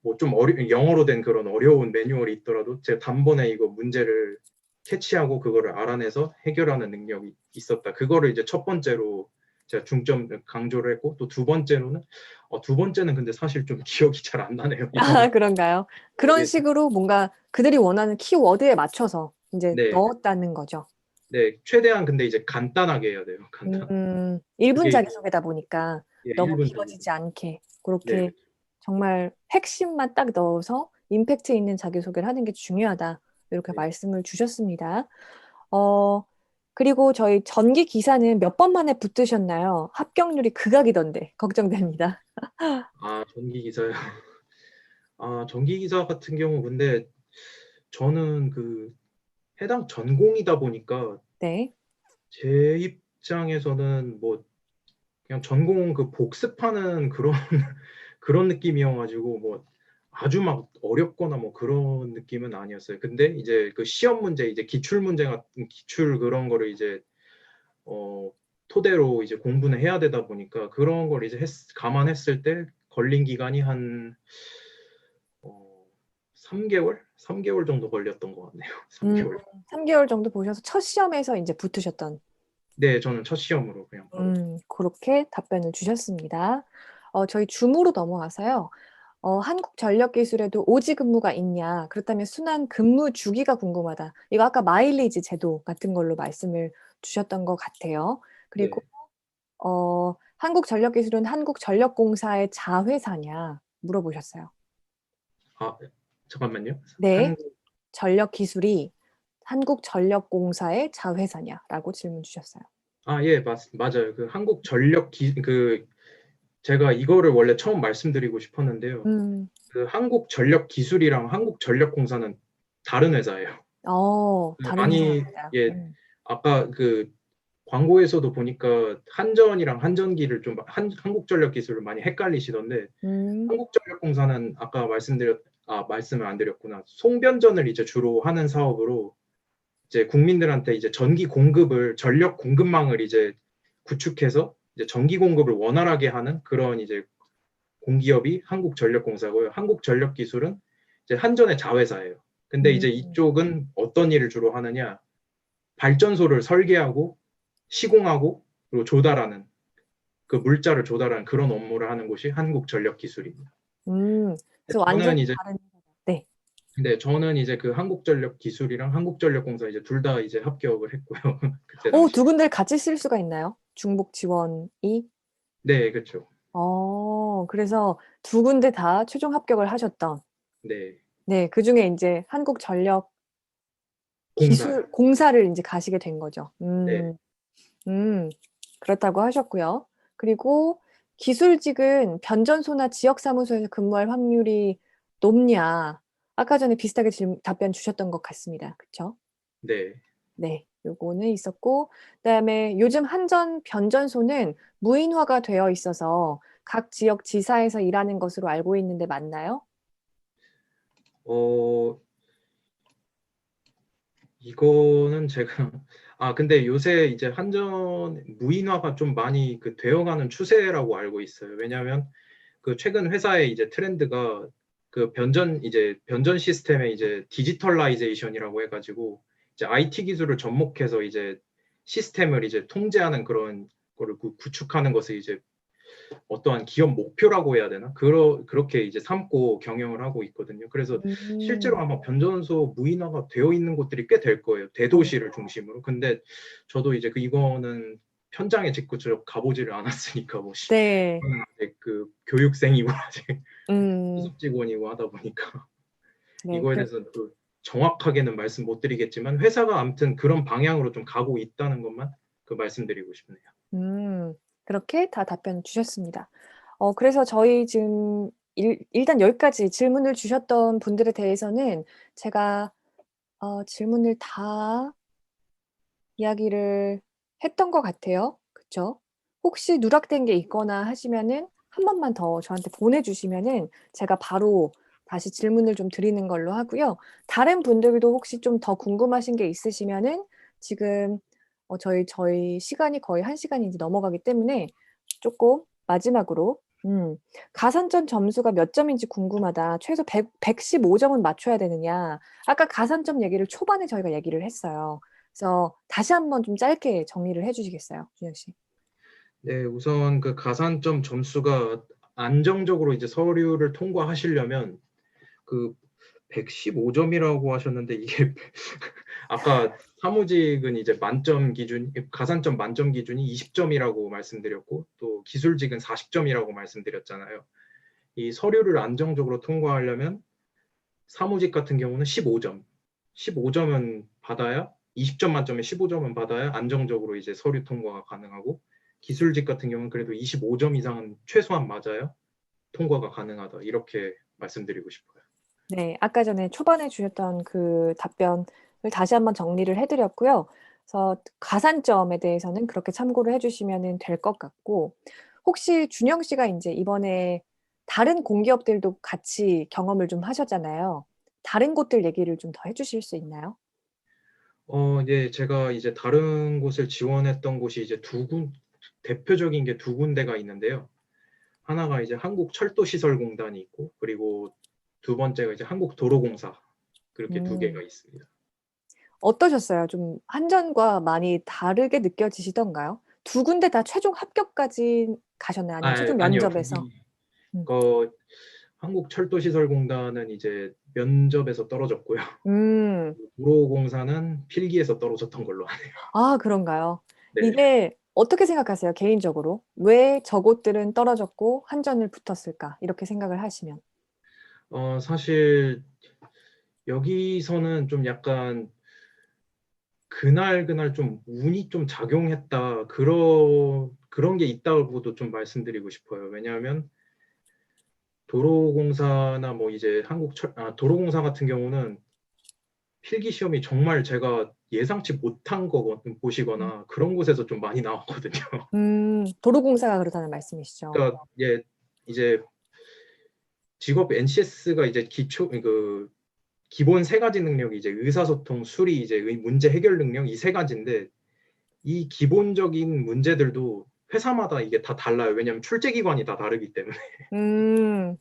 S2: 뭐 좀 영어로 된 그런 어려운 매뉴얼이 있더라도 제가 단번에 이거 문제를 캐치하고 그거를 알아내서 해결하는 능력이 있었다. 그거를 이제 첫 번째로 제가 중점 강조를 했고 또 두 번째는 근데 사실 좀 기억이 잘 안 나네요.
S1: 아, 그런가요? 그런
S2: 이게
S1: 식으로 뭔가 그들이 원하는 키워드에 맞춰서 이제
S2: 네,
S1: 넣었다는 거죠.
S2: 네, 최대한 근데 이제 간단하게 해야 돼요. 간단.
S1: 1분
S2: 그게
S1: 자기소개다 보니까
S2: 예,
S1: 너무
S2: 1분 정도.
S1: 길어지지 않게
S2: 네,
S1: 그렇게 정말 핵심만 딱 넣어서 임팩트 있는 자기소개를 하는 게 중요하다. 이렇게
S2: 네.
S1: 말씀을 주셨습니다. 어, 그리고 저희 전기 기사는 몇 번 만에 붙으셨나요? 합격률이 극악이던데 걱정됩니다.
S2: 전기 기사요. 전기 기사 같은 경우 근데 저는 그 해당 전공이다 보니까
S1: 네.
S2: 제 입장에서는 뭐 그냥 전공 그 복습하는 그런 그런 느낌이어가지고 뭐 아주 막 어렵거나 뭐 그런 느낌은 아니었어요. 근데 이제 그 시험 문제 이제 기출 문제 같은 기출 그런 거를 이제 어 토대로 이제 공부는 해야 되다 보니까 그런 걸 이제 감안했을 때 걸린 기간이 한 3개월? 3개월 정도 걸렸던 것 같네요.
S1: 음,
S2: 3개월.
S1: 3개월 정도 보셔서 첫 시험에서 이제 붙으셨던
S2: 네, 저는 첫 시험으로 그냥 바로.
S1: 그렇게 답변을 주셨습니다. 저희 줌으로 넘어가서요. 한국전력기술에도 오지 근무가 있냐? 그렇다면 순환 근무 주기가 궁금하다. 이거 아까 마일리지 제도 같은 걸로 말씀을 주셨던 것 같아요. 그리고
S2: 네.
S1: 한국전력기술은 한국전력공사의 자회사냐? 물어보셨어요.
S2: 아, 잠깐만요.
S1: 네, 전력기술이 한국전력공사의 자회사냐라고 질문 주셨어요.
S2: 예, 맞아요. 그 제가 이거를 원래 처음 말씀드리고 싶었는데요.
S1: 음,
S2: 그 한국전력기술이랑 한국전력공사는 다른 회사예요.
S1: 다른
S2: 많이,
S1: 회사입니다.
S2: 예, 아까 광고에서도 보니까 한전이랑 한전기를 좀 한국전력 기술을 많이 헷갈리시던데
S1: 음.
S2: 한국전력공사는 아까 말씀을 안 드렸구나. 송변전을 이제 주로 하는 사업으로 이제 국민들한테 이제 전기 공급을 전력 공급망을 이제 구축해서 이제 전기 공급을 원활하게 하는 그런 이제 공기업이 한국전력공사고요. 한국전력기술은 이제 한전의 자회사예요. 근데
S1: 음.
S2: 이제 이쪽은 어떤 일을 주로 하느냐? 발전소를 설계하고 시공하고 그리고 조달하는 그 물자를 조달하는 그런 업무를 하는 곳이 한국전력기술입니다.
S1: 그래서
S2: 저는
S1: 완전히
S2: 이제
S1: 다른 네.
S2: 네, 저는 이제 그 한국전력기술이랑 한국전력공사 이제 둘 다 이제 합격을 했고요. 그때
S1: 두
S2: 당시에.
S1: 군데를 같이 쓸 수가 있나요? 중복 지원이?
S2: 네, 그렇죠.
S1: 그래서 두 군데 다 최종 합격을 하셨던.
S2: 네,
S1: 네. 그중에 인제 한국전력
S2: 공사요.
S1: 공사를 인제 가시게 된 거죠.
S2: 네,
S1: 음. 그렇다고 하셨고요. 그리고 기술직은 변전소나 지역사무소에서 근무할 확률이 높냐? 아까 전에 비슷하게 답변 주셨던 것 같습니다. 그쵸?
S2: 네.
S1: 네. 요거는 있었고 그다음에 요즘 한전 변전소는 무인화가 되어 있어서 각 지역 지사에서 일하는 것으로 알고 있는데 맞나요?
S2: 어, 이거는 제가 근데 요새 이제 한전 무인화가 좀 많이 그 되어가는 추세라고 알고 있어요. 왜냐하면 그 최근 회사의 이제 트렌드가 그 변전 시스템의 이제 디지털라이제이션이라고 해가지고 이제 IT 기술을 접목해서 이제 시스템을 이제 통제하는 그런 거를 구축하는 것을 이제 어떠한 기업 목표라고 해야 되나? 그렇게 이제 삼고 경영을 하고 있거든요. 그래서 실제로
S1: 음.
S2: 아마 변전소 무인화가 되어 있는 곳들이 꽤 될 거예요. 대도시를 중심으로. 근데 저도 이제 이거는 현장에 직접 가보지를 않았으니까
S1: 네.
S2: 저는 아직 그 교육생이고 아직
S1: 음.
S2: 수습 직원이고 하다 보니까
S1: 네.
S2: 이거에 대해서 또 정확하게는 말씀 못 드리겠지만 회사가 아무튼 그런 방향으로 좀 가고 있다는 것만 말씀드리고 싶네요.
S1: 그렇게 다 답변 주셨습니다. 그래서 저희 지금 일단 여기까지 질문을 주셨던 분들에 대해서는 제가 질문을 다 이야기를 했던 것 같아요. 그쵸? 혹시 누락된 게 있거나 하시면은 한 번만 더 저한테 보내주시면은 제가 바로 다시 질문을 좀 드리는 걸로 하고요. 다른 분들도 혹시 좀 더 궁금하신 게 있으시면은 지금 저희 시간이 거의 1시간이 이제 넘어가기 때문에 조금 마지막으로 가산점 점수가 몇 점인지 궁금하다. 최소 115점은 맞춰야 되느냐. 아까 가산점 얘기를 초반에 저희가 얘기를 했어요. 그래서 다시 한번 좀 짧게 정리를 해 주시겠어요? 준혁 씨.
S2: 네, 우선 그 가산점 점수가 안정적으로 이제 서류를 통과하시려면 그 115점이라고 하셨는데 이게 아까 사무직은 이제 가산점 만점 기준이 20점이라고 말씀드렸고 또 기술직은 40점이라고 말씀드렸잖아요. 이 서류를 안정적으로 통과하려면 사무직 같은 경우는 15점. 15점은 받아야 20점 만점에 15점은 받아야 안정적으로 이제 서류 통과가 가능하고 기술직 같은 경우는 그래도 25점 이상은 최소한 맞아야 통과가 가능하다. 이렇게 말씀드리고 싶어요.
S1: 네. 아까 전에 초반에 주셨던 그 답변을 다시 한번 정리를 해 드렸고요. 그래서 가산점에 대해서는 그렇게 참고를 해 주시면은 될 것 같고 혹시 준영 씨가 인제 이번에 다른 공기업들도 같이 경험을 좀 하셨잖아요. 다른 곳들 얘기를 좀 더 해 주실 수 있나요?
S2: 예, 제가 이제 다른 곳을 지원했던 곳이 이제 대표적인 게 두 군데가 있는데요. 하나가 이제 한국철도시설공단이 있고, 그리고 두 번째가 이제 한국도로공사. 그렇게 두 개가
S1: 음.
S2: 있습니다.
S1: 어떠셨어요? 좀 한전과 많이 다르게 느껴지시던가요? 두 군데 다 최종 합격까지 가셨나요? 아니면 최종
S2: 아니요.
S1: 면접에서? 음.
S2: 그 한국철도시설공단은 이제 면접에서 떨어졌고요.
S1: 음.
S2: 도로공사는 필기에서 떨어졌던 걸로 아네요.
S1: 그런가요?
S2: 네.
S1: 이게 어떻게 생각하세요, 개인적으로? '왜 저곳들은 떨어졌고 한전을 붙었을까?' 이렇게 생각을 하시면.
S2: 사실 여기서는 좀 약간 그날 좀 운이 좀 작용했다. 그런 게 있다고도 좀 말씀드리고 싶어요. 왜냐하면 도로공사나 뭐 이제 도로공사 같은 경우는 필기 시험이 정말 제가 예상치 못한
S1: 음.
S2: 곳이거나 그런 곳에서 좀 많이 나왔거든요.
S1: 도로공사가 그렇다는 말씀이시죠?
S2: 그러니까 이제 직업 NCS가 이제 기본 세 가지 능력이 이제 의사소통, 수리, 이제 문제 해결 능력 이 세 가지인데 이 기본적인 문제들도 회사마다 이게 다 달라요. 왜냐하면 출제 기관이 다 다르기 때문에.
S1: 음.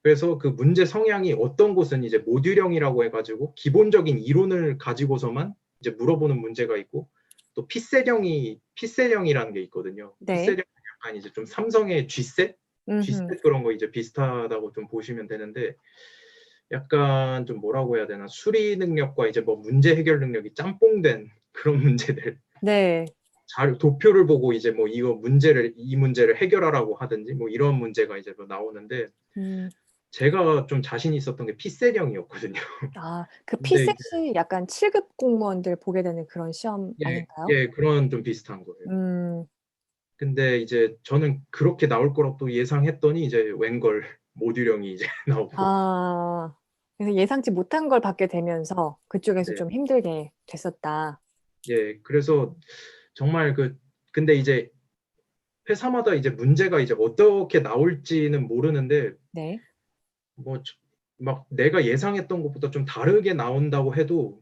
S2: 그래서 그 문제 성향이 어떤 곳은 이제 모듈형이라고 해가지고 기본적인 이론을 가지고서만 이제 물어보는 문제가 있고 또 P셋형이라는 게 있거든요.
S1: 네.
S2: P셋형 약간 이제 좀 삼성의 G셋?
S1: 음흠.
S2: G셋 그런 거 이제 비슷하다고 좀 보시면 되는데 약간 좀 뭐라고 해야 되나 수리 능력과 이제 뭐 문제 해결 능력이 짬뽕된 그런 문제들.
S1: 네.
S2: 도표를 보고 이제 뭐 이 문제를 해결하라고 하든지 뭐 이런 문제가 이제 뭐 나오는데
S1: 음.
S2: 제가 좀 자신 있었던 게 P셋형이었거든요.
S1: 그
S2: 근데 이제
S1: P셋이 약간 7급 공무원들 보게 되는 그런 시험 아닌가요?
S2: 그런 좀 비슷한 거예요.
S1: 음.
S2: 근데 이제 저는 그렇게 나올 거라고 또 예상했더니 이제 웬걸 모듈형이 이제 나오고.
S1: 아. 그래서 예상치 못한 걸 받게 되면서 그쪽에서
S2: 네.
S1: 좀 힘들게 됐었다.
S2: 그래서 정말 근데 이제 회사마다 이제 문제가 이제 어떻게 나올지는 모르는데
S1: 네.
S2: 뭐 막 내가 예상했던 것보다 좀 다르게 나온다고 해도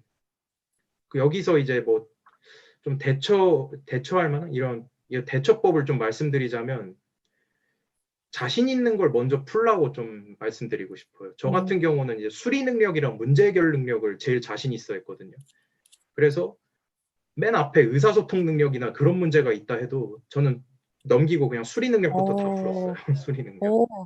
S2: 여기서 이제 뭐 좀 대처할 만한 이런 대처법을 좀 말씀드리자면 자신 있는 걸 먼저 풀라고 좀 말씀드리고 싶어요. 저
S1: 음.
S2: 같은 경우는 이제 수리 능력이랑 문제 해결 능력을 제일 자신 있어 했거든요. 그래서 맨 앞에 의사소통 능력이나 그런 문제가 있다 해도 저는 넘기고 그냥 수리 능력부터 다 풀었어요.
S1: 어.
S2: 수리 능력.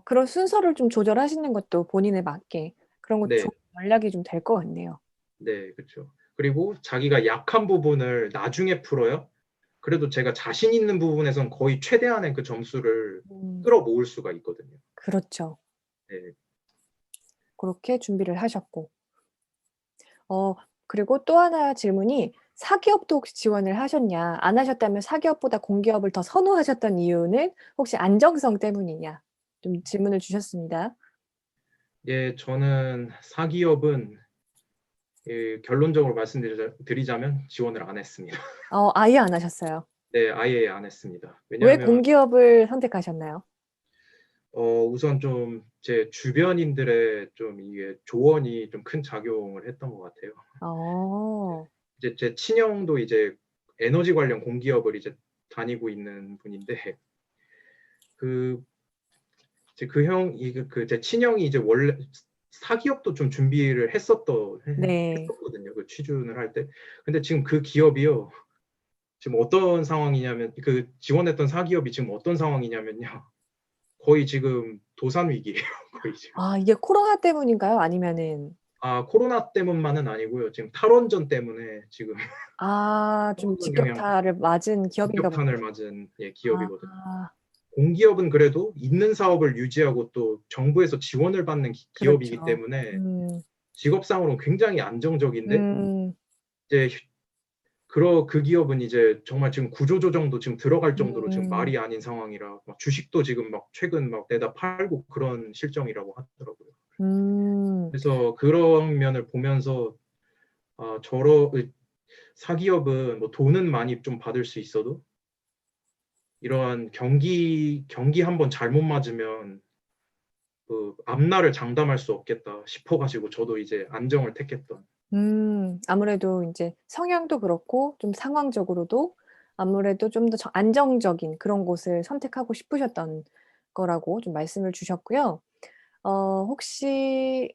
S1: 그런 순서를 좀 조절하시는 것도 본인에 맞게 그런 거 좋은
S2: 네.
S1: 전략이 좀 될 것 같네요.
S2: 네, 그렇죠. 그리고 자기가 약한 부분을 나중에 풀어요. 그래도 제가 자신 있는 부분에선 거의 최대한의 그 점수를
S1: 음.
S2: 끌어모을 수가 있거든요.
S1: 그렇죠.
S2: 네.
S1: 그렇게 준비를 하셨고. 그리고 또 하나 질문이 사기업도 혹시 지원을 하셨냐? 안 하셨다면 사기업보다 공기업을 더 선호하셨던 이유는 혹시 안정성 때문이냐? 좀 질문을 주셨습니다.
S2: 저는 사기업은 결론적으로 말씀드리자면 지원을 안 했습니다.
S1: 아예 안 하셨어요.
S2: 네, 아예 안 했습니다.
S1: 왜
S2: 왜냐하면
S1: 공기업을 선택하셨나요?
S2: 우선 좀 제 주변인들의 좀 이게 조언이 좀 큰 작용을 했던 것 같아요.
S1: 어.
S2: 이제 제 친형도 이제 에너지 관련 공기업을 이제 다니고 있는 분인데 그 제 친형이 이제 원래 사기업도 좀 준비를
S1: 네.
S2: 했었거든요. 그 취준을 할 때. 근데 지금 그 기업이요. 지금 어떤 상황이냐면 그 지원했던 사기업이 지금 어떤 상황이냐면요. 거의 지금 도산 위기예요. 거의 지금.
S1: 이게 코로나 때문인가요? 아니면은
S2: 코로나 때문만은 아니고요. 지금 탈원전 때문에 지금
S1: 좀
S2: 탈원전 영향
S1: 직격타를 맞은 기업인가
S2: 직격탄을
S1: 보네요.
S2: 맞은 기업이거든요.
S1: 아.
S2: 공기업은 그래도 있는 사업을 유지하고 또 정부에서 지원을 받는 기업이기
S1: 그렇죠.
S2: 때문에
S1: 음.
S2: 직업상으로는 굉장히 안정적인데
S1: 음.
S2: 이제 그 기업은 이제 정말 지금 구조조정도 지금 들어갈 정도로 지금
S1: 음.
S2: 말이 아닌 상황이라 막 주식도 지금 막 최근 막 내다 팔고 그런 실정이라고 하더라고요.
S1: 음.
S2: 그래서 그런 면을 보면서 저런 사기업은 뭐 돈은 많이 좀 받을 수 있어도 이러한 경기 한번 잘못 맞으면 그 앞날을 장담할 수 없겠다 싶어가지고 저도 이제 안정을 택했던.
S1: 아무래도 인제 성향도 그렇고 좀 상황적으로도 아무래도 좀 더 안정적인 그런 곳을 선택하고 싶으셨던 거라고 좀 말씀을 주셨고요. 혹시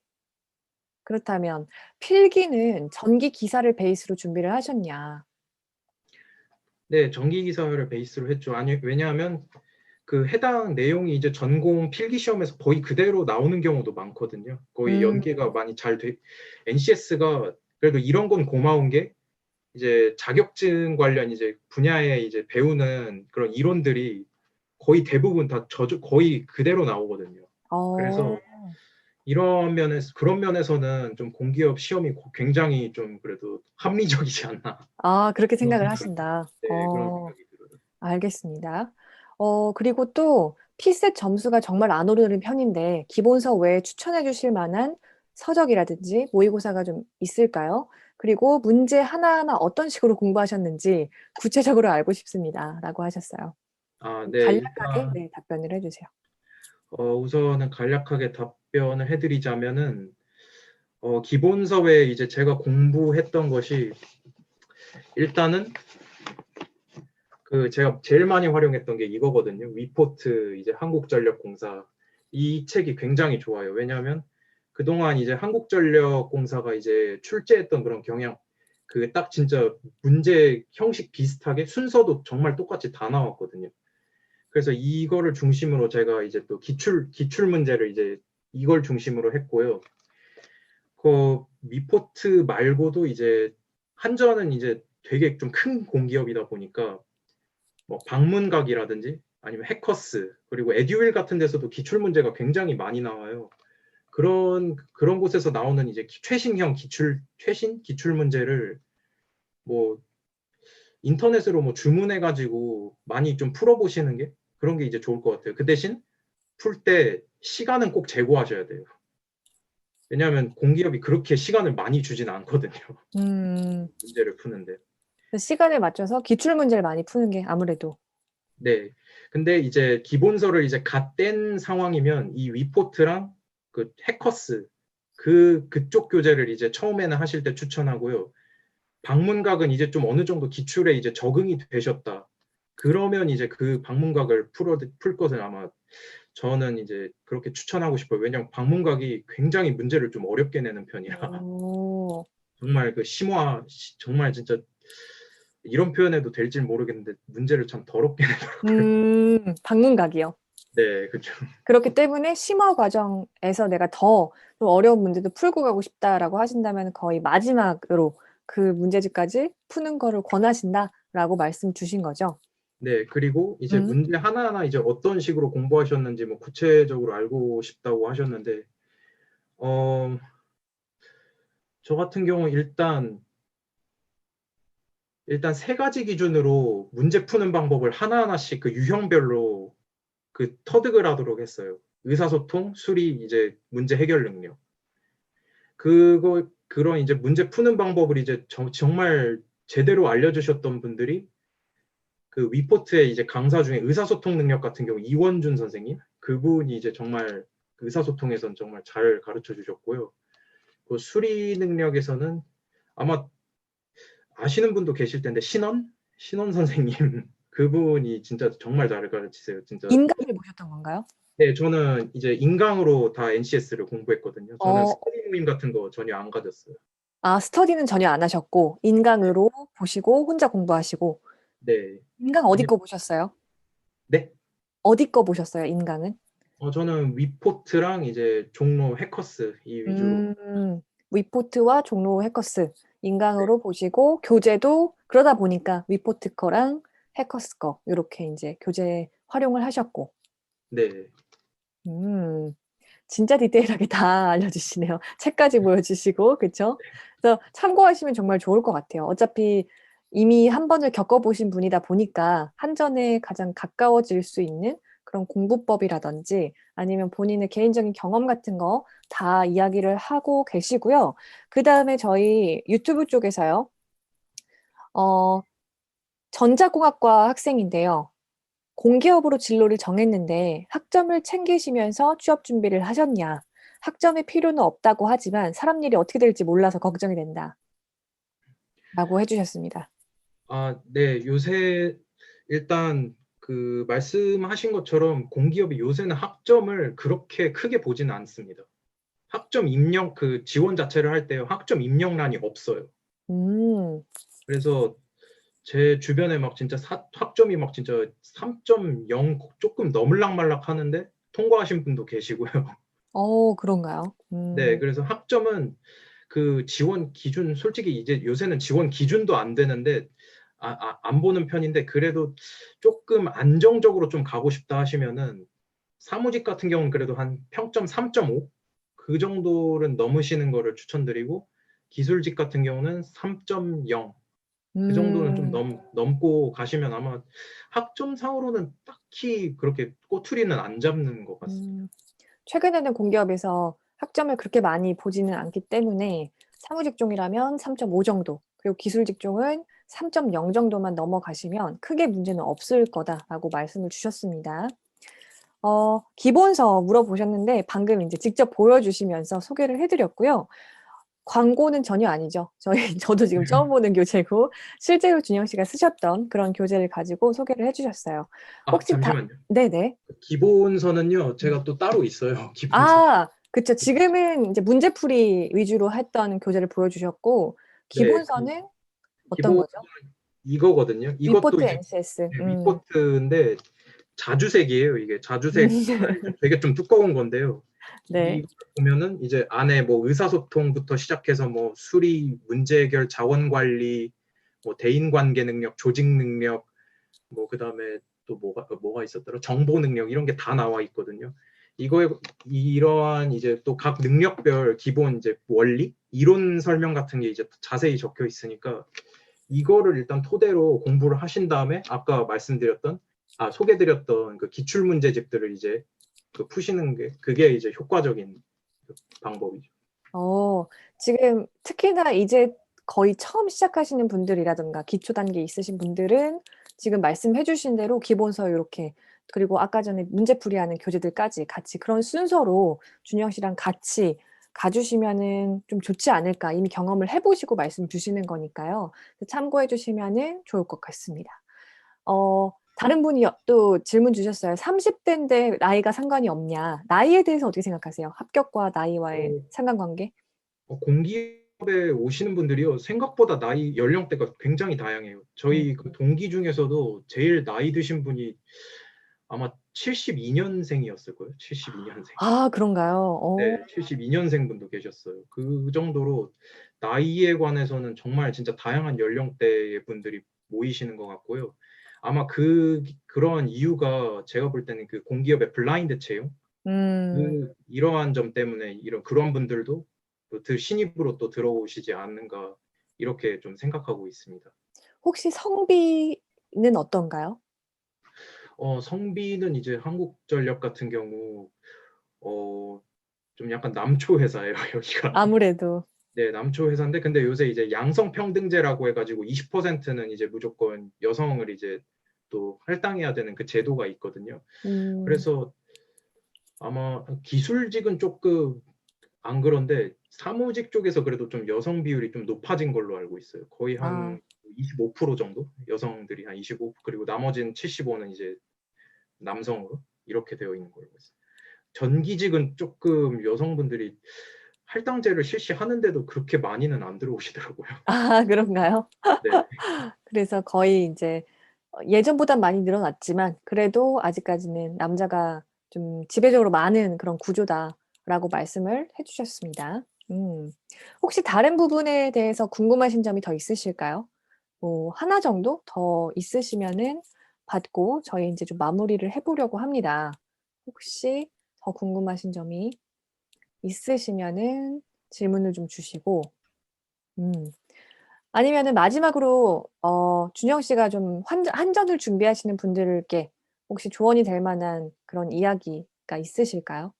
S1: 그렇다면 필기는 전기 기사를 베이스로 준비를 하셨냐?
S2: 네, 전기 기사를 베이스로 했죠. 아니, 왜냐하면 그 해당 내용이 이제 전공 필기 시험에서 거의 그대로 나오는 경우도 많거든요. 거의
S1: 음.
S2: 연계가 많이 NCS가 그래도 이런 건 고마운 게 이제 자격증 관련 이제 분야에 이제 배우는 그런 이론들이 거의 대부분 다 거의 그대로 나오거든요.
S1: 어.
S2: 그래서 그런 면에서는 좀 공기업 시험이 굉장히 좀 그래도 합리적이지 않나.
S1: 그렇게
S2: 그런
S1: 생각을
S2: 생각을,
S1: 하신다.
S2: 네, 그런 생각이 들어요.
S1: 알겠습니다. 그리고 또 피셋 점수가 정말 안 오르는 편인데 기본서 외에 추천해 주실 만한 서적이라든지 모의고사가 좀 있을까요? 그리고 문제 하나하나 어떤 식으로 공부하셨는지 구체적으로 알고 싶습니다.라고 하셨어요.
S2: 네,
S1: 간략하게
S2: 일단
S1: 네, 답변을 해주세요.
S2: 우선은 간략하게 답변을 해드리자면은 기본서 외에 이제 제가 공부했던 것이 일단은 그 제가 제일 많이 활용했던 게 이거거든요. 위포트 이제 한국전력공사 이 책이 굉장히 좋아요. 왜냐하면 그동안 이제 한국전력공사가 이제 출제했던 그런 경향 그 딱 진짜 문제 형식 비슷하게 순서도 정말 똑같이 다 나왔거든요. 그래서 이거를 중심으로 제가 이제 또 기출 문제를 이제 이걸 중심으로 했고요. 그 미포트 말고도 이제 한전은 이제 되게 좀 큰 공기업이다 보니까 뭐 방문각이라든지 아니면 해커스 그리고 에듀윌 같은 데서도 기출 문제가 굉장히 많이 나와요. 그런 곳에서 나오는 이제 최신 기출 문제를 뭐 인터넷으로 뭐 주문해 가지고 많이 좀 풀어보시는 게 그런 게 이제 좋을 것 같아요. 그 대신 풀 때 시간은 꼭 재고하셔야 돼요. 왜냐하면 공기업이 그렇게 시간을 많이 주진 않거든요.
S1: 음,
S2: 문제를 푸는데.
S1: 시간에 맞춰서 기출 문제를 많이 푸는 게 아무래도.
S2: 네. 근데 이제 기본서를 이제 갓 뗀 상황이면 이 위포트랑 그 해커스 그쪽 교재를 이제 처음에는 하실 때 추천하고요. 방문각은 이제 좀 어느 정도 기출에 이제 적응이 되셨다. 그러면 이제 그 방문각을 풀 것은 아마 저는 이제 그렇게 추천하고 싶어요. 왜냐하면 방문각이 굉장히 문제를 좀 어렵게 내는 편이라
S1: 오,
S2: 정말 그 정말 진짜 이런 표현해도 될지 모르겠는데 문제를 참 더럽게 내더라고요.
S1: 방문각이요.
S2: 네, 그렇죠.
S1: 그렇기 때문에 심화 과정에서 내가 더 좀 어려운 문제도 풀고 가고 싶다라고 하신다면 거의 마지막으로 그 문제집까지 푸는 거를 권하신다라고 말씀 주신 거죠.
S2: 네, 그리고 이제
S1: 음,
S2: 문제 하나하나 이제 어떤 식으로 공부하셨는지 뭐 구체적으로 알고 싶다고 하셨는데, 어, 저 같은 경우 일단 세 가지 기준으로 문제 푸는 방법을 하나하나씩 그 유형별로 그 터득을 하도록 했어요. 의사소통, 수리, 이제 문제 해결 능력. 그런 이제 문제 푸는 방법을 이제 정말 제대로 알려주셨던 분들이 그 위포트의 이제 강사 중에 의사소통 능력 같은 경우 이원준 선생님 그분이 이제 정말 의사소통에선 정말 잘 가르쳐 주셨고요. 그 수리 능력에서는 아마 아시는 분도 계실 텐데 신원 선생님 그분이 진짜 정말 잘 가르치세요. 진짜.
S1: 인강을 보셨던 건가요?
S2: 네, 저는 이제 인강으로 다 NCS를 공부했거든요. 저는
S1: 어,
S2: 스터디 모임 같은 거 전혀 안 가졌어요.
S1: 스터디는 전혀 안 하셨고 인강으로 보시고 혼자 공부하시고
S2: 네.
S1: 인강 어디
S2: 왜냐-
S1: 거 보셨어요?
S2: 네?
S1: 어디 거 보셨어요, 인강은?
S2: 저는 위포트랑 이제 종로 해커스 이 위주로.
S1: 위포트와 종로 해커스
S2: 네.
S1: 인강으로 보시고 교재도 그러다 보니까 위포트 거랑 해커스 거 이렇게 이제 교재 활용을 하셨고
S2: 네.
S1: 음, 진짜 디테일하게 다 알려주시네요. 책까지 보여주시고 그쵸? 그래서 참고하시면 정말 좋을 것 같아요. 어차피 이미 한 번을 겪어보신 분이다 보니까 한전에 가장 가까워질 수 있는 그런 공부법이라든지 아니면 본인의 개인적인 경험 같은 거 다 이야기를 하고 계시고요. 그 다음에 저희 유튜브 쪽에서요. 어, 전자공학과 학생인데요. 공기업으로 진로를 정했는데 학점을 챙기시면서 취업 준비를 하셨냐? 학점의 필요는 없다고 하지만 사람 일이 어떻게 될지 몰라서 걱정이 된다. 라고 해주셨습니다.
S2: 네. 요새 일단 그 말씀하신 것처럼 공기업이 요새는 학점을 그렇게 크게 보지는 않습니다. 학점 입력 그 지원 자체를 할 때 학점 입력란이 없어요.
S1: 음,
S2: 그래서 제 주변에 막 진짜 학점이 막 진짜 3.0 조금 넘을락말락 하는데 통과하신 분도 계시고요.
S1: 그런가요?
S2: 네, 그래서 학점은 그 지원 기준 솔직히 이제 요새는 지원 기준도 안 되는데 안 보는 편인데 그래도 조금 안정적으로 좀 가고 싶다 하시면은 사무직 같은 경우는 그래도 한 평점 3.5 그 정도는 넘으시는 거를 추천드리고 기술직 같은 경우는 3.0 그 정도는 좀
S1: 음,
S2: 넘고 가시면 아마 학점상으로는 딱히 그렇게 꼬투리는 안 잡는 것 같습니다.
S1: 최근에는 공기업에서 학점을 그렇게 많이 보지는 않기 때문에 사무직종이라면 3.5 정도, 그리고 기술직종은 3.0 정도만 넘어가시면 크게 문제는 없을 거다라고 말씀을 주셨습니다. 기본서 물어보셨는데 방금 이제 직접 보여주시면서 소개를 해드렸고요. 광고는 전혀 아니죠. 저도 지금 처음 보는 교재고 실제로 준영 씨가 쓰셨던 그런 교재를 가지고 소개를 해주셨어요.
S2: 아,
S1: 혹시
S2: 잠시만요.
S1: 네네.
S2: 기본서는요, 제가 또 따로 있어요. 기본서.
S1: 아, 그쵸. 지금은 이제 문제풀이 위주로 했던 교재를 보여주셨고,
S2: 네,
S1: 기본서는 어떤
S2: 기본
S1: 거죠?
S2: 이거거든요. 이것도
S1: 위포트
S2: 이제
S1: NCS.
S2: 리포트인데 자주색이에요. 이게
S1: 음,
S2: 자주색 되게 좀 두꺼운 건데요.
S1: 네.
S2: 이 보면은 이제 안에 뭐 의사소통부터 시작해서 뭐 수리, 문제 해결, 자원 관리, 뭐 대인 관계 능력, 조직 능력, 뭐 그다음에 또 뭐가 있었더라? 정보 능력 이런 게 다 나와 있거든요. 이거에 이러한 이제 또 각 능력별 기본 이제 원리, 이론 설명 같은 게 이제 자세히 적혀 있으니까 이거를 일단 토대로 공부를 하신 다음에 아까 말씀드렸던 소개드렸던 그 기출 문제집들을 이제 그 푸시는 게 그게 이제 효과적인 그 방법이죠.
S1: 지금 특히나 이제 거의 처음 시작하시는 분들이라든가 기초 단계 있으신 분들은 지금 말씀해 주신 대로 기본서 이렇게, 그리고 아까 전에 문제풀이하는 교재들까지 같이 그런 순서로 준영 씨랑 같이 가주시면은 좀 좋지 않을까. 이미 경험을 해보시고 말씀 주시는 거니까요. 참고해 주시면은 좋을 것 같습니다. 다른 분이 또 질문 주셨어요. 30대인데 나이가 상관이 없냐? 나이에 대해서 어떻게 생각하세요? 합격과 나이와의
S2: 어,
S1: 상관관계?
S2: 공기업에 오시는 분들이요 생각보다 나이 연령대가 굉장히 다양해요.
S1: 음.
S2: 저희 그 동기 중에서도 제일 나이 드신 분이 아마 72년생이었을 거예요. 72년생.
S1: 아, 그런가요?
S2: 네, 72년생 분도 계셨어요. 그 정도로 나이에 관해서는 정말 진짜 다양한 연령대의 분들이 모이시는 것 같고요. 아마 그런 이유가 제가 볼 때는 그 공기업의 블라인드 채용,
S1: 음,
S2: 이러한 점 때문에 그런 분들도 또 신입으로 또 들어오시지 않는가 이렇게 좀 생각하고 있습니다.
S1: 혹시 성비는 어떤가요?
S2: 성비는 이제 한국전력 같은 경우 어, 좀 약간 남초 회사예요, 여기가.
S1: 아무래도.
S2: 네, 남초 회사인데 근데 요새 이제 양성평등제라고 해가지고 20%는 이제 무조건 여성을 이제 또 할당해야 되는 그 제도가 있거든요.
S1: 음,
S2: 그래서 아마 기술직은 조금 안 그런데 사무직 쪽에서 그래도 좀 여성 비율이 좀 높아진 걸로 알고 있어요. 거의
S1: 아,
S2: 한 25% 정도? 여성들이 한 25, 그리고 나머지는 75는 이제 남성으로 이렇게 되어 있는 걸로 알고 있어요. 전기직은 조금 여성분들이 할당제를 실시하는데도 그렇게 많이는 안 들어오시더라고요.
S1: 아, 그런가요?
S2: 네.
S1: 그래서 거의 이제 예전보단 많이 늘어났지만 그래도 아직까지는 남자가 좀 지배적으로 많은 그런 구조다라고 말씀을 해주셨습니다. 혹시 다른 부분에 대해서 궁금하신 점이 더 있으실까요? 뭐 하나 정도 더 있으시면은 받고 저희 이제 좀 마무리를 해보려고 합니다. 혹시 더 궁금하신 점이 있으시면은 질문을 좀 주시고, 음. 아니면은 마지막으로 준영 씨가 좀 한전을 준비하시는 분들께 혹시 조언이 될 만한 그런 이야기가 있으실까요?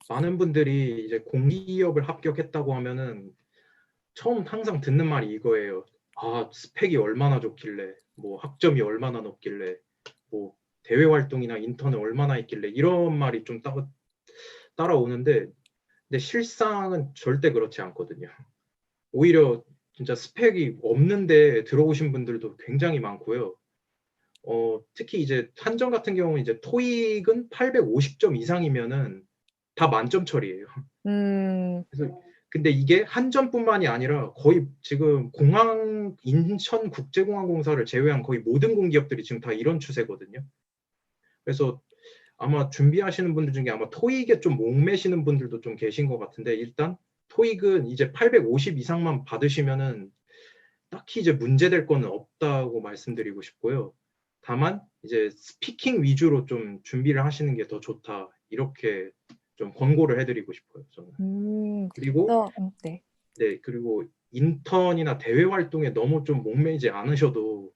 S2: 많은 분들이 이제 공기업을 합격했다고 하면은 처음 항상 듣는 말이 이거예요. 스펙이 얼마나 좋길래, 뭐 학점이 얼마나 높길래, 뭐 대외 활동이나 인턴이 얼마나 있길래 이런 말이 좀 따라오는데, 근데 실상은 절대 그렇지 않거든요. 오히려 진짜 스펙이 없는데 들어오신 분들도 굉장히 많고요. 특히 이제 한전 같은 경우는 이제 토익은 850점 이상이면은 다 만점 처리예요.
S1: 음,
S2: 그래서 근데 이게 한전뿐만이 아니라 거의 지금 인천국제공항공사를 제외한 거의 모든 공기업들이 지금 다 이런 추세거든요. 그래서 아마 준비하시는 분들 중에 아마 토익에 좀 목매시는 분들도 좀 계신 것 같은데 일단 토익은 이제 850 이상만 받으시면은 딱히 이제 문제될 거는 없다고 말씀드리고 싶고요. 다만 이제 스피킹 위주로 좀 준비를 하시는 게 더 좋다. 이렇게 좀 권고를 해드리고 싶어요. 저는. 그리고
S1: 네.
S2: 네, 그리고 인턴이나 대외 활동에 너무 좀 목매이지 않으셔도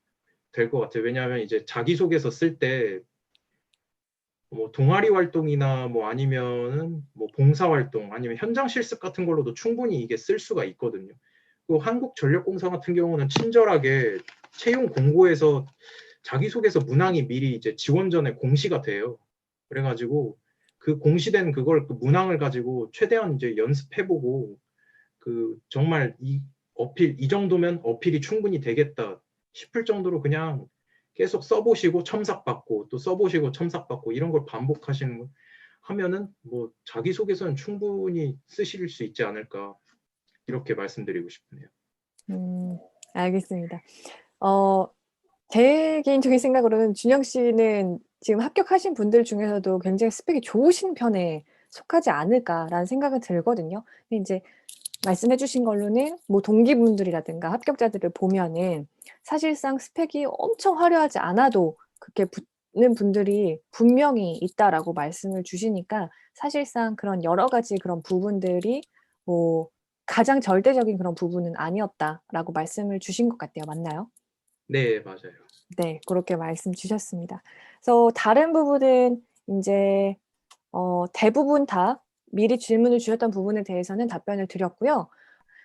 S2: 될 것 같아요. 왜냐하면 이제 자기소개서 쓸 때 뭐 동아리 활동이나 뭐 아니면은 뭐 봉사 활동 아니면 현장 실습 같은 걸로도 충분히 이게 쓸 수가 있거든요. 또 한국전력공사 같은 경우는 친절하게 채용 공고에서 자기소개서 문항이 미리 이제 지원 전에 공시가 돼요. 그래가지고 그 공시된 그걸 그 문항을 가지고 최대한 이제 연습해보고 그 정말 이 어필 이 정도면 어필이 충분히 되겠다 싶을 정도로 그냥 계속 써보시고 첨삭받고 또 써보시고 첨삭받고 이런 걸 반복하시는 거 하면은 뭐 자기소개서는 충분히 쓰실 수 있지 않을까 이렇게 말씀드리고 싶네요.
S1: 알겠습니다. 제 개인적인 생각으로는 준영 씨는 지금 합격하신 분들 중에서도 굉장히 스펙이 좋으신 편에 속하지 않을까라는 생각은 들거든요. 근데 이제 말씀해 주신 걸로는 뭐 동기분들이라든가 합격자들을 보면은 사실상 스펙이 엄청 화려하지 않아도 그렇게 붙는 분들이 분명히 있다라고 말씀을 주시니까 사실상 그런 여러 가지 그런 부분들이 뭐 가장 절대적인 그런 부분은 아니었다라고 말씀을 주신 것 같아요. 맞나요?
S2: 네, 맞아요.
S1: 네. 그렇게 말씀 주셨습니다. 그래서 다른 부분은 인제 대부분 다 미리 질문을 주셨던 부분에 대해서는 답변을 드렸고요.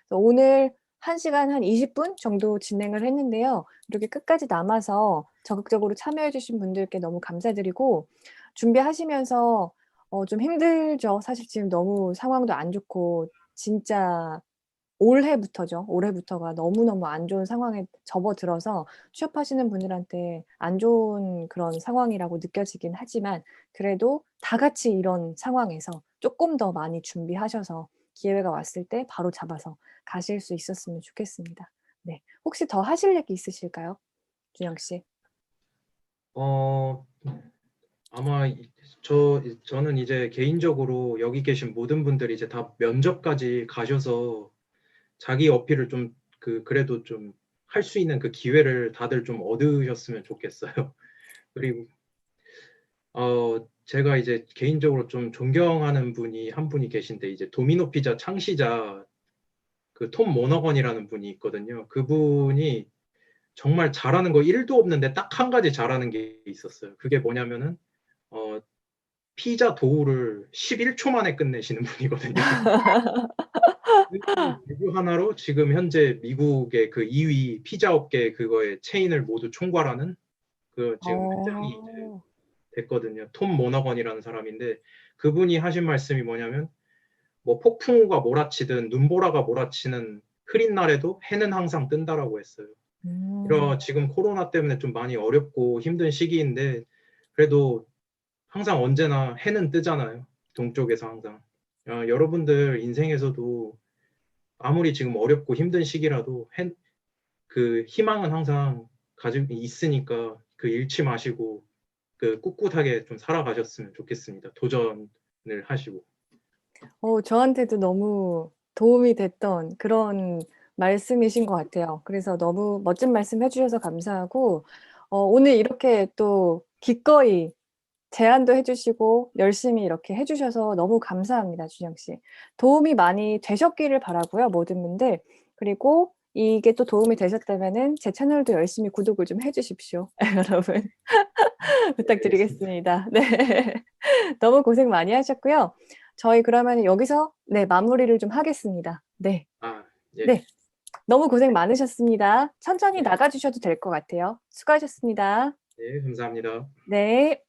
S1: 그래서 오늘 1 시간 한 20분 정도 진행을 했는데요. 이렇게 끝까지 남아서 적극적으로 참여해 주신 분들께 너무 감사드리고 준비하시면서 좀 힘들죠. 사실 지금 너무 상황도 안 좋고 진짜 올해부터죠. 올해부터가 너무너무 안 좋은 상황에 접어들어서 취업하시는 분들한테 안 좋은 그런 상황이라고 느껴지긴 하지만 그래도 다 같이 이런 상황에서 쪼끔 더 많이 준비하셔서 기회가 왔을 때 바로 잡아서 가실 수 있었으면 좋겠습니다. 네. 혹시 더 하실 얘기 있으실까요? 준영 씨.
S2: 어, 아마 저는 이제 개인적으로 여기 계신 모든 분들이 이제 다 면접까지 가셔서 자기 어필을 좀 그래도 좀 할 수 있는 그 기회를 다들 좀 얻으셨으면 좋겠어요. 그리고 제가 이제 개인적으로 좀 존경하는 분이 한 분이 계신데 이제 도미노 피자 창시자 그 톰 모너건이라는 분이 있거든요. 그분이 정말 잘하는 거 1도 없는데 딱 한 가지 잘하는 게 있었어요. 그게 뭐냐면은 어, 피자 도우를 11초 만에 끝내시는 분이거든요. 그 하나로 지금 현재 미국의 그 2위 피자 업계 그거의 체인을 모두 총괄하는 그 지금 회장이 이제
S1: 어.
S2: 됐거든요. 톰 모너건이라는 사람인데 그분이 하신 말씀이 뭐냐면 뭐 폭풍우가 몰아치든 눈보라가 몰아치는 흐린 날에도 해는 항상 뜬다라고 했어요. 지금 코로나 때문에 좀 많이 어렵고 힘든 시기인데 그래도 항상 언제나 해는 뜨잖아요. 동쪽에서 항상. 여러분들 인생에서도 아무리 지금 어렵고 힘든 시기라도 그 희망은 항상 가지고 있으니까 그 잃지 마시고 그 꿋꿋하게 좀 살아가셨으면 좋겠습니다. 도전을 하시고.
S1: 저한테도 너무 도움이 됐던 그런 말씀이신 것 같아요. 그래서 너무 멋진 말씀 해 주셔서 감사하고 오늘 이렇게 또 기꺼이 제안도 해 주시고 열심히 이렇게 해 주셔서 너무 감사합니다, 준영 씨. 도움이 많이 되셨기를 바라고요, 모든 분들. 그리고 이게 또 도움이 되셨다면은 제 채널도 열심히 구독을 좀 해 주십시오, 여러분.
S2: 네, 알겠습니다.
S1: 부탁드리겠습니다. 네. 너무 고생 많이 하셨고요. 저희 그러면은 여기서 네 마무리를 좀 하겠습니다. 네.
S2: 아, 예.
S1: 네. 너무 고생 많으셨습니다. 천천히
S2: 예.
S1: 나가 주셔도 될 것 같아요. 수고하셨습니다.
S2: 네, 감사합니다.
S1: 네.